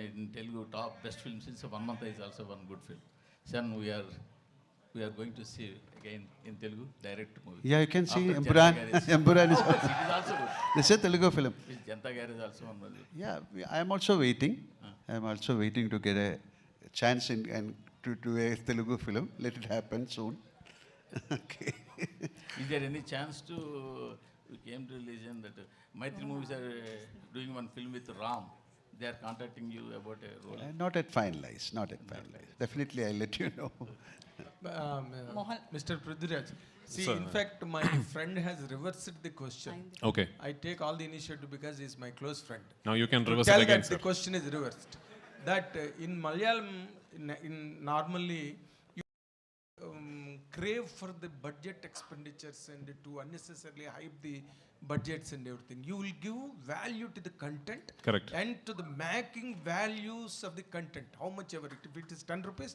In Telugu, top best films is One Month is also one good film. Son, we are going to see again in Telugu direct movie. Yeah, you can see Empuraan. Empuraan is It is also good. This is a Telugu film. Janta Garage is also one movie. Yeah, I am also waiting. I am also waiting to get a chance and to do a Telugu film. Let it happen soon. Okay. Is there any chance to, we came to listen that Maitri movies are doing one film with Ram. They are contacting you about a role. Not at finalized. Definitely, I'll let you know. Mohan. Mr. Prithviraj, see, Sir. in fact, my friend has reversed the question. Okay. I take all the initiative because he's my close friend. Now you can To reverse it tell again, that sir. the question is reversed. That in Malayalam, in normally, you crave for the budget expenditures and to unnecessarily hype the budgets and everything. You will give value to the content. Correct. And to the making values of the content. How much ever. If it is 10 rupees,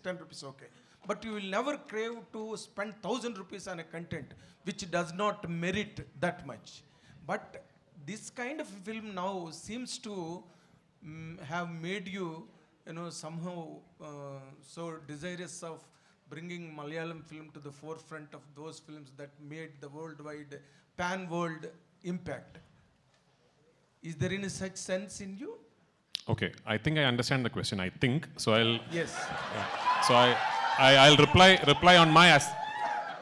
okay. But you will never crave to spend 1,000 rupees on a content which does not merit that much. But this kind of film now seems to have made you, somehow so desirous of bringing Malayalam film to the forefront of those films that made the worldwide, pan-world impact. Is there any such sense in you? Okay, I think I understand the question. I think so. Yes. So I'll reply on my.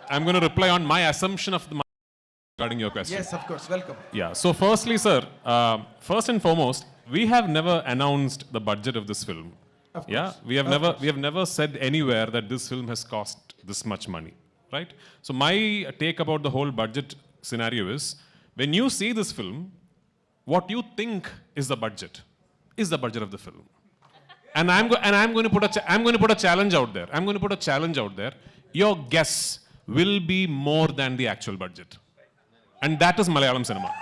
I'm going to reply on my assumption of the regarding your question. Yes, of course. Welcome. Yeah. So firstly, sir, first and foremost, we have never announced the budget of this film. Of course. Yeah, we have never said anywhere that this film has cost this much money, right? So my take about the whole budget scenario is, when you see this film, what you think is the budget of the film. And I'm going to put a challenge out there. I'm going to put a challenge out there. Your guess will be more than the actual budget. And that is Malayalam cinema.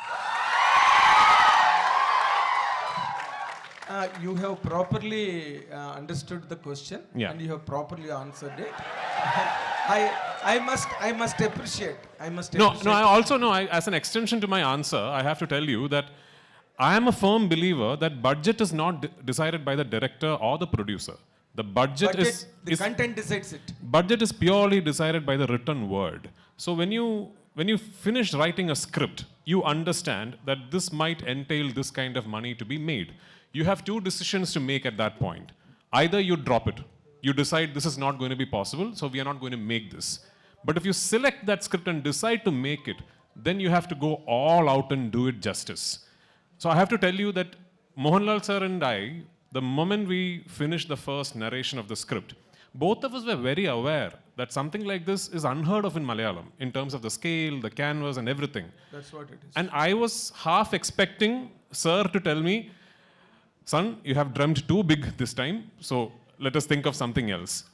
You have properly understood the question, Yeah. and you have properly answered it. I must appreciate. No, I also know, as an extension to my answer, I have to tell you that I am a firm believer that budget is not decided by the director or the producer. The budget is content decides it. Budget is purely decided by the written word. So when you finish writing a script, you understand that this might entail this kind of money to be made. You have two decisions to make at that point. Either you drop it, you decide this is not going to be possible, so we are not going to make this. But if you select that script and decide to make it, then you have to go all out and do it justice. So I have to tell you that Mohanlal sir and I, the moment we finished the first narration of the script, both of us were very aware that something like this is unheard of in Malayalam in terms of the scale, the canvas and everything. That's what it is. And I was half expecting sir to tell me, son, you have dreamt too big this time, so let us think of something else.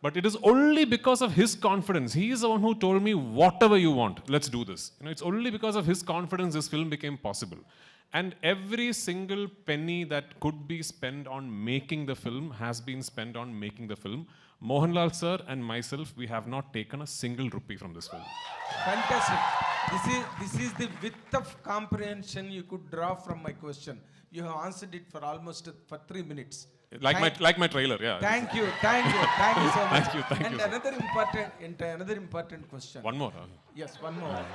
But it is only because of his confidence. He is the one who told me, whatever you want, let's do this. It's only because of his confidence this film became possible. And every single penny that could be spent on making the film has been spent on making the film. Mohanlal sir and myself, we have not taken a single rupee from this film. Fantastic. This is the width of comprehension you could draw from my question. You have answered it for almost 3 minutes. Like my trailer, yeah. Thank you so much. Thank you, and sir. another important question. One more. Yes, one more.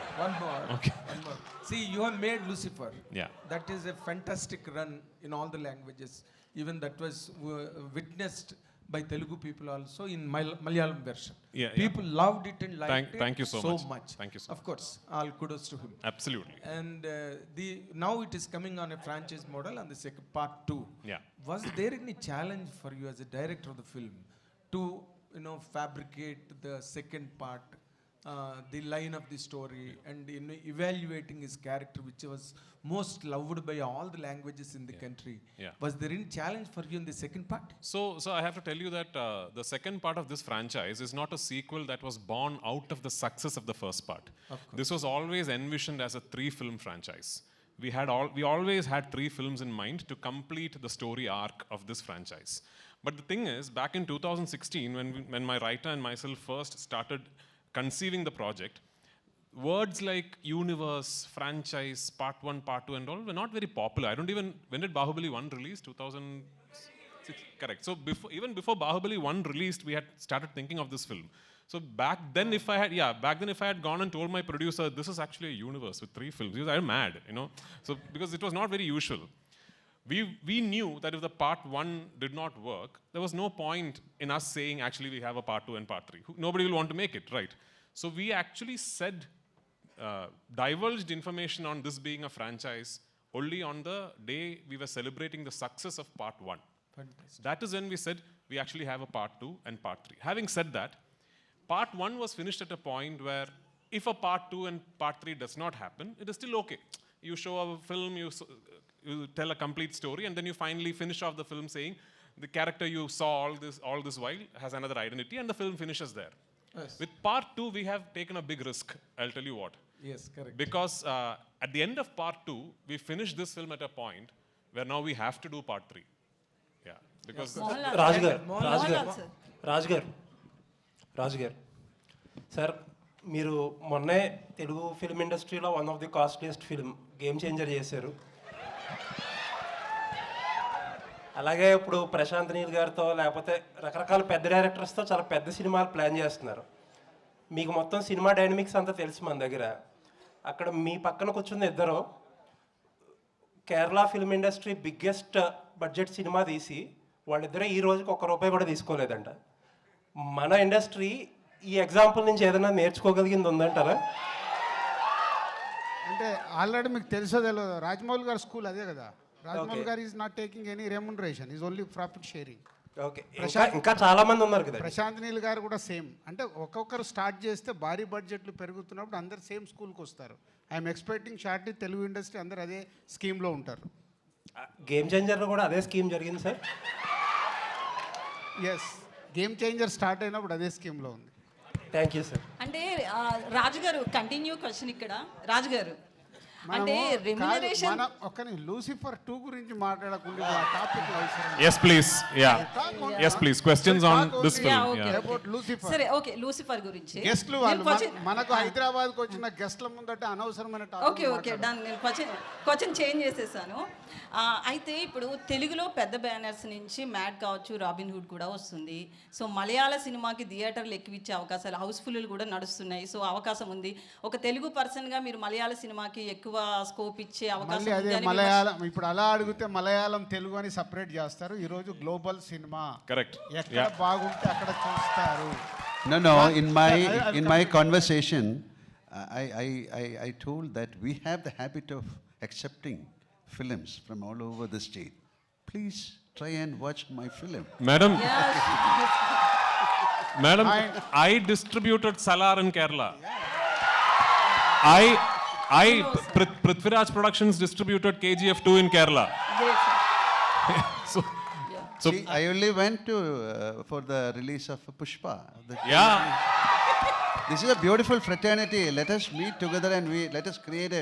Okay. One more. See, you have made Lucifer. Yeah. That is a fantastic run in all the languages. Even that was witnessed by Telugu people also in Malayalam version. Yeah. People loved it and liked Thank you so much. Thank you so Of course, all kudos to him. Absolutely. And now it is coming on a franchise model on the second part 2. Yeah. Was there any challenge for you as a director of the film to fabricate the second part, the line of the story, and evaluating his character, which was most loved by all the languages in the country? Yeah. Was there any challenge for you in the second part? So I have to tell you that the second part of this franchise is not a sequel that was born out of the success of the first part. This was always envisioned as a 3-film franchise. We always had 3 films in mind to complete the story arc of this franchise. But the thing is, back in 2016, when my writer and myself first started conceiving the project, words like universe, franchise, part 1, part 2 and all were not very popular. When did Bahubali 1 release? 2006, correct. So even before Bahubali 1 released, we had started thinking of this film. So back then if I had gone and told my producer, this is actually a universe with 3 films, he was mad, So because it was not very usual. We knew that if the part 1 did not work, there was no point in us saying, actually, we have a part 2 and part 3. Nobody will want to make it, right? So we actually divulged information on this being a franchise only on the day we were celebrating the success of part 1. Fantastic. That is when we said, we actually have a part 2 and part 3. Having said that, part 1 was finished at a point where if a part 2 and part 3 does not happen, it is still okay. You show a film, you tell a complete story, and then you finally finish off the film saying, the character you saw all this while has another identity, and the film finishes there. Yes. With part 2, we have taken a big risk. I'll tell you what. Yes, correct. Because at the end of part 2, we finished this film at a point where now we have to do part 3. Yeah. Because రాజు గారు sir, మీరు మొన్నే Telugu film ఇండస్ట్రీలో one of the costliest film game changer చేశారు. అలాగే ఇప్పుడు ప్రశాంత్ నీల్ గారితో లేకపోతే రకరకాల పెద్ద డైరెక్టర్స్తో చాలా పెద్ద సినిమాలు ప్లాన్ చేస్తున్నారు. మీకు మొత్తం సినిమా డైనమిక్స్ అంతా తెలుసు మన దగ్గర. అక్కడ మీ పక్కన కూర్చున్న ఇద్దరు Kerala film industry biggest budget cinema తీసి వాళ్ళిద్దరే ఈ రోజుకి ₹1 కూడా తీసుకోలేదంట. మన ఇండస్ట్రీ ఈ ఎగ్జాంపుల్ నుంచి ఏదైనా నేర్చుకోగలిగింది ఉందంటారా? అంటే ఆల్రెడీ మీకు తెలుసో తెలియదు, రాజమౌళి గారి స్కూల్ అదే కదా. రాజమౌళి గారు is not taking any remuneration, is only profit sharing. Okay, ఇంకా చాలా మంది ఉన్నారు కదా. ప్రశాంత్ నీల్ గారు కూడా సేమ్. అంటే ఒక్కొక్కరు స్టార్ట్ చేస్తే భారీ బడ్జెట్లు పెరుగుతున్నప్పుడు అందరు సేమ్ స్కూల్కి వస్తారు. I'm expecting shortly Telugu industry అందరు అదే స్కీమ్లో ఉంటారు. గేమ్ చేంజర్లో కూడా అదే స్కీమ్ జరిగింది sir. Yes, game changer start అయినప్పుడు అదే స్కీమ్లో ఉంది. Thank you sir. అంటే రాజుగారు కంటిన్యూ క్వశ్చన్ ఇక్కడ. రాజుగారు అంటే రెమ్యునరేషన్ ఒక్కని లూసిఫర్ 2 గురించి మాట్లాడకుండా topic Yes, please. Yeah. Yes, please. Questions on this film. About Lucifer. సరే, ఓకే, లూసిఫర్ గురించి గెస్ట్లు వాళ్ళు మనకు హైదరాబాద్కి వచ్చిన గెస్ట్ల ముందట అనవసరమైన టాపిక్. Okay done. నేను క్వశ్చన్ చేంజ్ చేసేసాను. అయితే ఇప్పుడు తెలుగులో పెద్ద బ్యానర్స్ నుంచి మ్యాడ్ కావచ్చు, రాబిన్ హుడ్ కూడా వస్తుంది. సో మలయాళ సినిమాకి థియేటర్లు ఎక్కువిచ్చే అవకాశాలు, హౌస్ఫుల్ కూడా నడుస్తున్నాయి. సో అవకాశం ఉంది. ఒక తెలుగు పర్సన్గా మీరు మలయాళ సినిమాకి ఎక్కువ స్కోప్ ఇచ్చే అవకాశం ఉంది. అదే మలయాళం ఇప్పుడు అలా అడిగితే మలయాళం తెలుగు అని సపరేట్ చేస్తారు. ఈరోజు గ్లోబల్ సినిమా కరెక్ట్, ఎక్కడ బాగుంటే అక్కడ చూస్తారు. No, in my conversation, I told that we have the habit of accepting films from all over the state. Please try and watch my film. Madam, I distributed Salar in Kerala. Prithviraj Productions distributed KGF 2 in Kerala. So See, I only went to for the release of Pushpa. Yeah. This is a beautiful fraternity. Let us meet together and let us create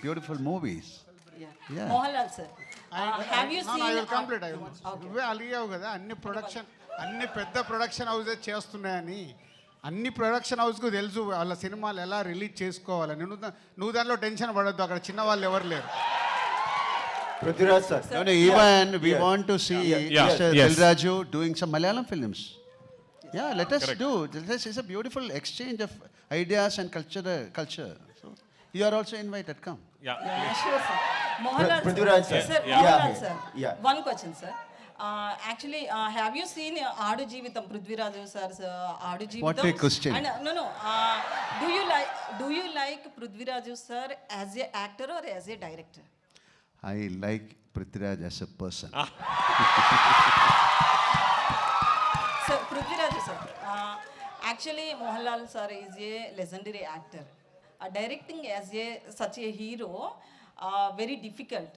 beautiful movies. Yeah. Mohandas sir, have you seen? I will complete. నువ్వే అలిగావు కదా అన్ని పెద్ద production హౌసే చేస్తున్నాయని. అన్ని production హౌస్కు తెలుసు వాళ్ళ సినిమాలు ఎలా రిలీజ్ చేసుకోవాలని. నువ్వు దానిలో టెన్షన్ పడద్దు, అక్కడ చిన్న వాళ్ళు ఎవరు లేరు. Prithviraj sir. No, even we want to see Mr. Dilraju doing some Malayalam films. Yeah, let us do. This is a beautiful exchange of ideas and culture. So you are also invited. Come. Yeah, sure sir. Mohandas Prithviraj sir. Mohandas sir. Yeah. One question sir. Actually, have you seen Aadu Jeevitham, Prithviraj sir's Aadu Jeevitham? What a question. And, no. Do you like Prithviraj sir as a actor or as a director? I like Prithviraj as a person. Sir, Prithviraj sir, actually Mohanlal sir is a legendary actor. Directing as such a hero, very difficult.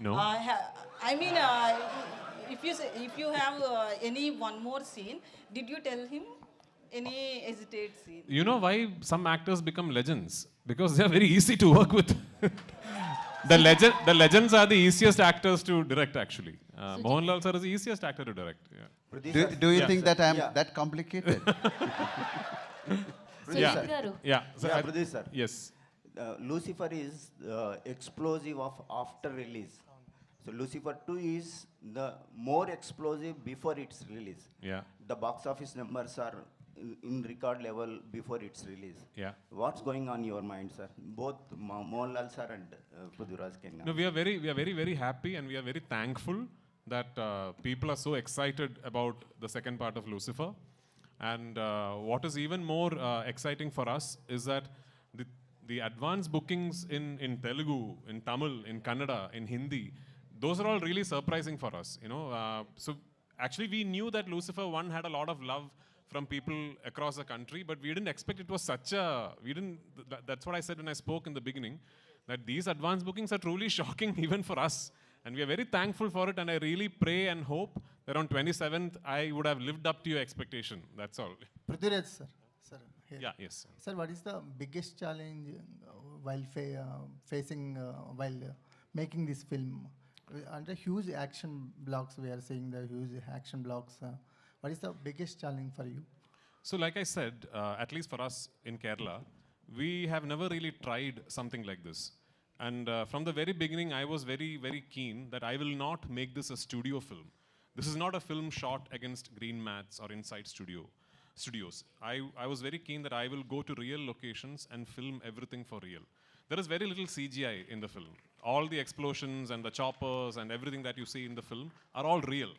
No. I mean, if you have any one more scene, did you tell him any hesitate scene? You know why some actors become legends? Because they are very easy to work with. The legends are the easiest actors to direct actually. Mohanlal sir is the easiest actor to direct. Yeah. Do you think that I am that complicated? Yeah. So Pradesh sir. Yes. Lucifer is explosive of after release. So Lucifer 2 is the more explosive before its release. Yeah. The box office numbers are in record level before its release. Yeah. What's going on in your mind, sir? Both Mohanlal sir and Prithviraj Kenna. No, we are very happy and we are very thankful that people are so excited about the second part of Lucifer. And what is even more exciting for us is that the advance bookings in Telugu, in Tamil, in Kannada, in Hindi, those are all really surprising for us, you know. So actually we knew that Lucifer 1 had a lot of love from people across the country, but we didn't expect it was such a, that's what I said when I spoke in the beginning, that these advance bookings are truly shocking even for us. And we are very thankful for it, and I really pray and hope that on 27th I would have lived up to your expectation. That's all. Prithviraj sir. Here. Yeah, yes. Sir, what is the biggest challenge while facing while making this film? Under huge action blocks, we are seeing the huge action blocks. What is the biggest challenge for you? So like I said, at least for us in Kerala, we have never really tried something like this. And from the very beginning, I was very, very keen that I will not make this a studio film. This is not a film shot against green mats or inside studio. studios. I was very keen that I will go to real locations and film everything for real. There is very little CGI in the film. All the explosions and the choppers and everything that you see in the film are all real.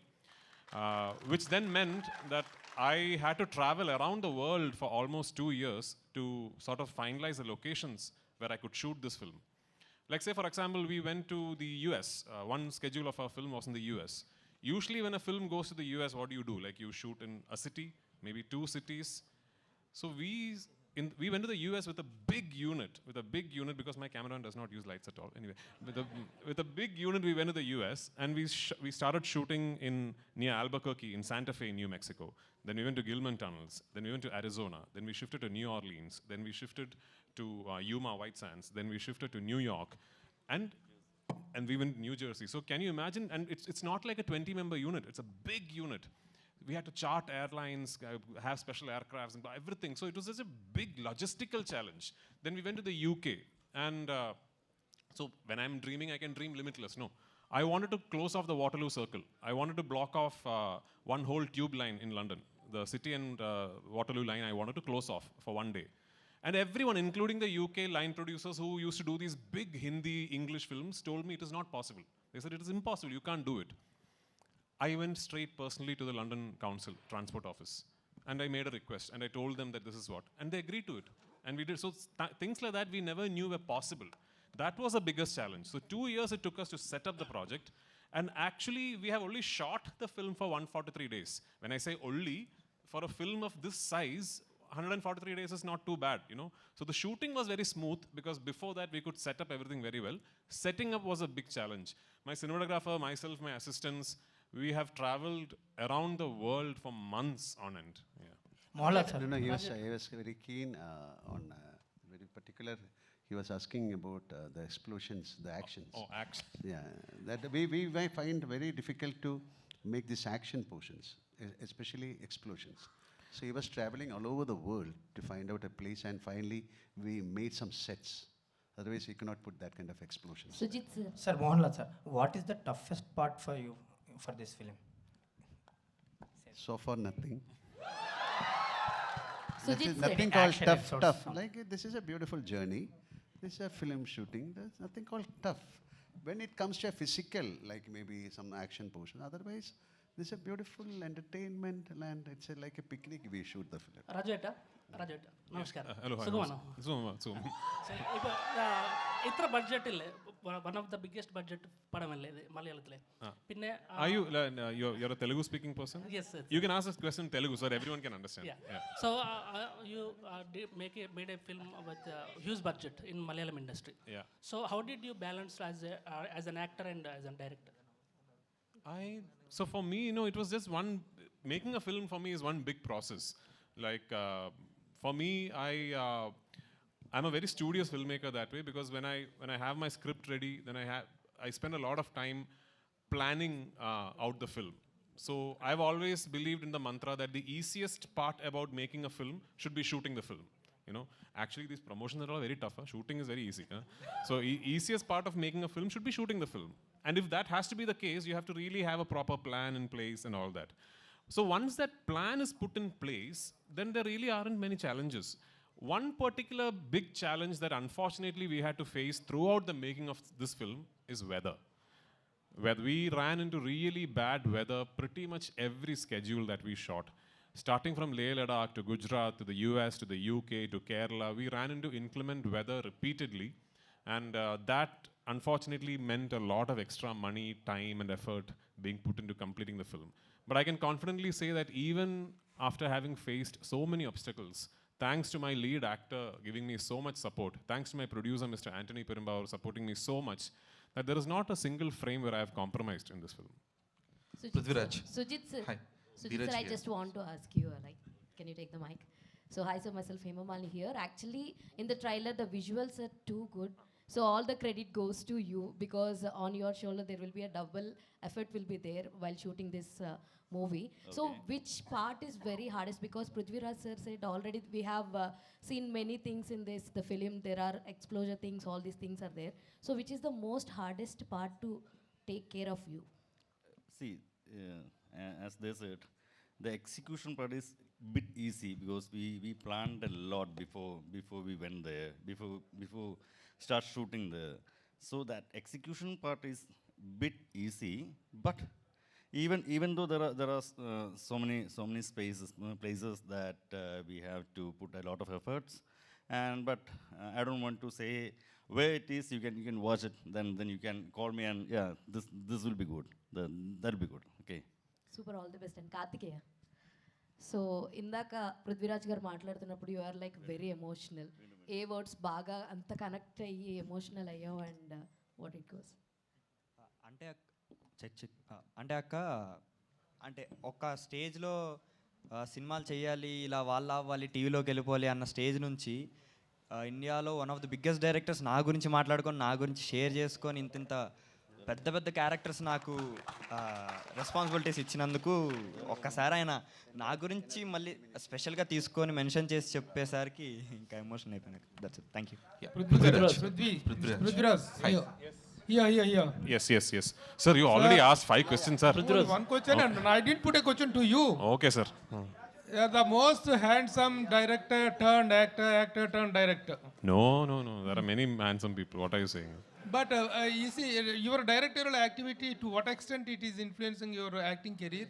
Which then meant that I had to travel around the world for almost 2 years to sort of finalize the locations where I could shoot this film. Like say, for example, we went to the US. One schedule of our film was in the US. Usually when a film goes to the US, what do? Like you shoot in a city, maybe 2 cities. So we went to the US with a big unit, because my cameraman does not use lights at all. Anyway, with a big unit, we went to the US and we started shooting near Albuquerque in Santa Fe, New Mexico. Then we went to Gilman Tunnels. Then we went to Arizona. Then we shifted to New Orleans. Then we shifted to Yuma White Sands. Then we shifted to New York. And we went to New Jersey. So can you imagine? And it's not like a 20-member unit. It's a big unit. We had to chart airlines, have special aircrafts, and everything. So it was such a big logistical challenge. Then we went to the UK. And so when I'm dreaming, I can dream limitless. No. I wanted to close off the Waterloo Circle. I wanted to block off one whole tube line in London. The City and Waterloo line, I wanted to close off for one day. And everyone, including the UK line producers who used to do these big Hindi, English films, told me it is not possible. They said, it is impossible, you can't do it. I went straight personally to the London Council Transport Office. And I made a request, and I told them that this is what. And they agreed to it. And we did. So things like that we never knew were possible. That was the biggest challenge. So 2 years it took us to set up the project. And actually, we have only shot the film for 143 days. When I say only, for a film of this size, 143 days is not too bad, you know. So the shooting was very smooth because before that we could set up everything very well. Setting up was a big challenge. My cinematographer, myself, my assistants, we have traveled around the world for months on end. Yeah. No, he was very keen on very particular. He was asking about the explosions, the actions. Oh, action. Yeah, that we might find very difficult to make these action portions, especially explosions. So he was traveling all over the world to find out a place, and finally we made some sets. Otherwise, he cannot put that kind of explosions. Sujith sir. Sir, Mohandas sir, what is the toughest part for you for this film? So far, nothing. Sujith Nothing sir. called Action tough. episodes. Tough. Like this is a beautiful journey. This is a film shooting. There's nothing called tough. When it comes to a physical, like maybe some action portion, otherwise, this is a beautiful entertainment and it's like a picnic we shoot the film. Rajeta, namaskaram. Hello, hi. Sukumaran. Zoom. ഇപ്പോൾ ഇത്ര ബഡ്ജറ്റിൽ one of the biggest budget പടമല്ലേ ഇത് മലയാളത്തിലെ പിന്നെ Are you you're a Telugu speaking person? Yes, sir. You can ask this question in Telugu so that everyone can understand. Yeah. So you made a film with huge budget in Malayalam industry. Yeah. So how did you balance as an actor and as a director? So for me, you know, it was just making a film for me is one big process. Like for me, I'm a very studious filmmaker that way, because when I have my script ready, then I spend a lot of time planning out the film. So I've always believed in the mantra that the easiest part about making a film should be shooting the film. You know, actually these promotions are all very tough. Shooting is very easy. So easiest part of making a film should be shooting the film. And if that has to be the case, you have to really have a proper plan in place and all that. So once that plan is put in place, then there really aren't many challenges. One particular big challenge that unfortunately we had to face throughout the making of this film is weather. Where we ran into really bad weather pretty much every schedule that we shot. Starting from Leh Ladakh to Gujarat to the US to the UK to Kerala, we ran into inclement weather repeatedly. And that unfortunately meant a lot of extra money, time and effort being put into completing the film. But I can confidently say that even after having faced so many obstacles, thanks to my lead actor giving me so much support, thanks to my producer, Mr. Antony Perumbavoor, supporting me so much, that there is not a single frame where I have compromised in this film. Prithviraj. Sujith sir. Hi. Sujith sir, I just want to ask you, can you take the mic? So hi sir, myself Hemamali here. Actually, in the trailer, the visuals are too good. So all the credit goes to you, because on your shoulder there will be a double effort will be there while shooting this movie. Okay. So which part is very hardest? Because Prithviraj sir said already we have seen many things in the film. There are explosion things, all these things are there. So which is the most hardest part to take care of you? See, as they said, the execution part is bit easy because we planned a lot before we went there, before start shooting there. So that execution part is bit easy, but even though there are so many places that we have to put a lot of efforts, but I don't want to say where it is. You can watch it, then you can call me and yeah, this will be good. That'll be good. Okay. Super, all the best. And Kartikeya. సో ఇందాక పృథ్వీరాజ్ గారు మాట్లాడుతున్నప్పుడు you are like very emotional. ఏ words బాగా అంత connect అయ్యి emotional అయ్యావు and what it goes? అంటే అక్క అంటే ఒక స్టేజ్లో సినిమాలు చేయాలి, ఇలా వాళ్ళ అవ్వాలి, టీవీలోకి వెళ్ళిపోవాలి అన్న స్టేజ్ నుంచి ఇండియాలో one of the biggest directors నా గురించి మాట్లాడుకొని, నా గురించి షేర్ చేసుకొని ఇంత పెద్ద పెద్ద క్యారెక్టర్స్ నాకు రెస్పాన్సిబిలిటీస్ ఇచ్చినందుకు ఒక్కసారి ఆయన నా గురించి మళ్ళీ స్పెషల్గా తీసుకొని మెన్షన్ చేసి చెప్పేసరికి ఇంకా ఎమోషన్ అయిపోయినాయి. That's it. Thank you. Yes. Sir, you already asked 5 questions, sir. One question, and I didn't put a question to you. Okay, sir. You are the most handsome director turned actor turned director. No. There are many handsome people. What are you saying? But you see, your directorial activity, to what extent it is influencing your acting career?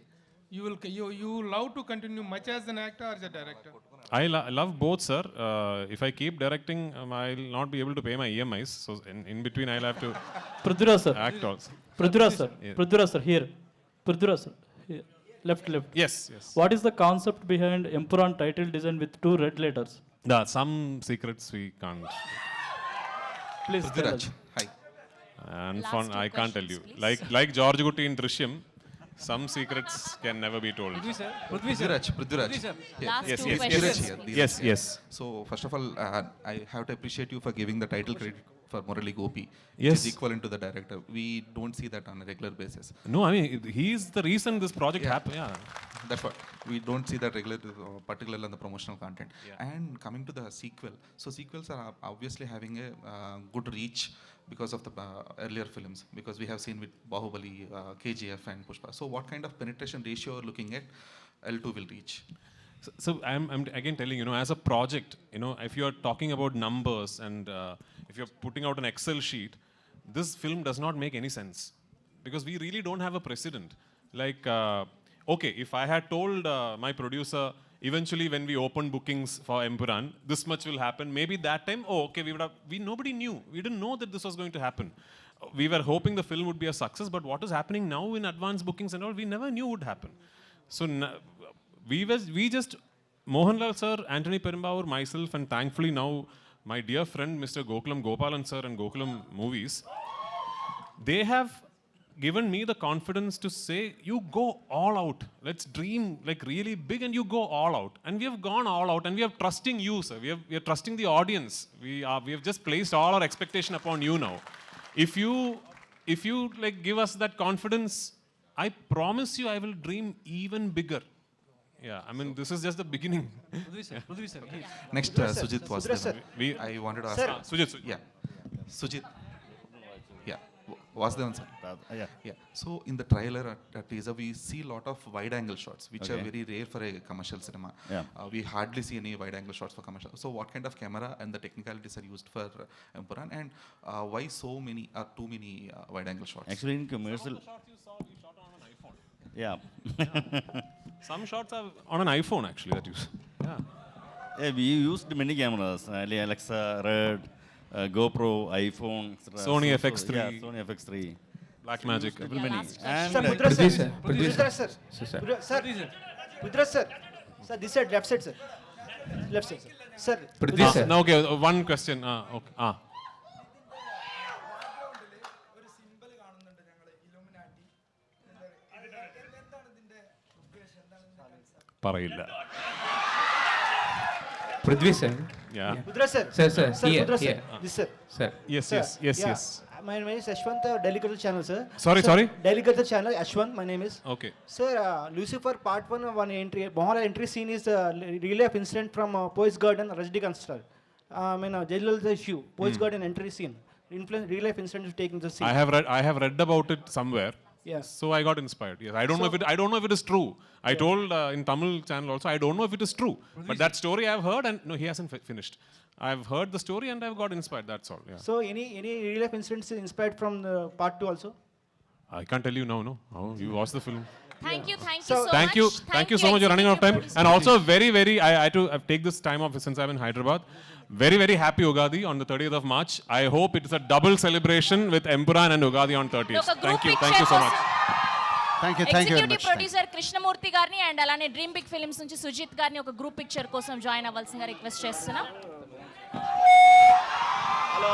You love to continue much as an actor or as a director? I love both, sir. If I keep directing, I'll not be able to pay my EMIs. So in between, I'll have to Prithviraj sir. act also. Prithviraj sir. Yeah. Prithviraj sir, here. Prithviraj sir. Here. Left. Yes. What is the concept behind Empuraan title design with 2 red letters? Some secrets we can't. Please tell us. Hi. And Last fun, 2 I can't tell you. questions, Like George Gutti in Drishyam, some secrets can never be told. Prithviraj. Last Yes, 2 yes, questions. Yes. So first of all, I have to appreciate you for giving the title credit for Murali Gopy, which Yes. is equivalent to the director. We don't see that on a regular basis. No, I mean, he's the reason this project happened. Yeah. That's what we don't see that regular, particularly on the promotional content. And coming to the sequel, so sequels are obviously having a good reach because of the earlier films, because we have seen with Bahubali, KGF and Pushpa. So what kind of penetration ratio you're looking at L2 will reach? So I'm again telling you, as a project, if you're talking about numbers and if you're putting out an Excel sheet, this film does not make any sense because we really don't have a precedent. Like, okay, if I had told my producer eventually when we opened bookings for Empuraan, this much will happen, maybe that time, okay, nobody knew. We didn't know that this was going to happen. We were hoping the film would be a success, but what is happening now in advance bookings and all, we never knew would happen. So we just, Mohandas sir, Antony, Perumbavoor, myself, and thankfully now my dear friend Mr. Gokulam, Gopalan sir and Gokulam movies, they have given me the confidence to say, you go all out. Let's dream like really big and you go all out. And we have gone all out and we are trusting you, sir. We are trusting the audience. We have just placed all our expectation upon you now. If you like give us that confidence, I promise you I will dream even bigger. Yeah, I mean, this is just the beginning. Prithvi sir. Next, Sujith Vaassudev. I wanted to ask. Sujith. Yeah. Sujith. Yeah. Vaassudev sir. Yeah. So in the trailer at teaser, we see a lot of wide-angle shots, which are very rare for a commercial cinema. Yeah. We hardly see any wide-angle shots for commercial. So what kind of camera and the technicalities are used for Empuraan, and why so many or too many wide-angle shots? Actually, in commercial. Yeah. Some shots are on an iPhone actually that you. Yeah, we used many cameras, Alexa, Red, GoPro, iPhone, etc. Sony FX3. Yeah, Sony FX3. Black Magic. Many. And Prithviraj sir. Sir, this side, left side, sir. Left side, sir. Sir. Prithviraj sir. Now, okay, one question. Okay. പറയില്ല. Prithvi sir. Yeah. Prithviraj sir. Sir. Here. This sir. Sir. Yes. My name is Ashwant, Daily Culture Channel, sir. Sorry? Daily Culture Channel, Ashwant, my name is. Okay. Sir, Lucifer Part 1, one entry, Mohan entry scene is relay of incident from Poise Garden, Rajakrishnan star. Jailal issue, Poise Garden entry scene. Real life incident is taking the scene. I have read about it somewhere. Yeah. So I got inspired. Yes, I don't know if it is true. I told in Tamil channel also, I don't know if it is true. But that story I've heard, and no, he hasn't finished. I've heard the story and I've got inspired. That's all. Yeah. So any real life incidents inspired from the part 2 also? I can't tell you now. No, oh, you watched the film. Thank you So- so Thank much. you, thank you so much. You're running out of time. And also very, I had to take this time off since I'm in Hyderabad. Very happy Ugadi on the 30th of March. I hope it is a double celebration with Empuraan and Ugadi on 30th. Thank you so much. Thank you very executive much. Producer Krishnamurthy గారిని and అలానే dream big films నుంచి సుజిత్ గారిని ఒక group picture కోసం join అవ్వాల్సిందిగా request చేస్తున్నాం. Hello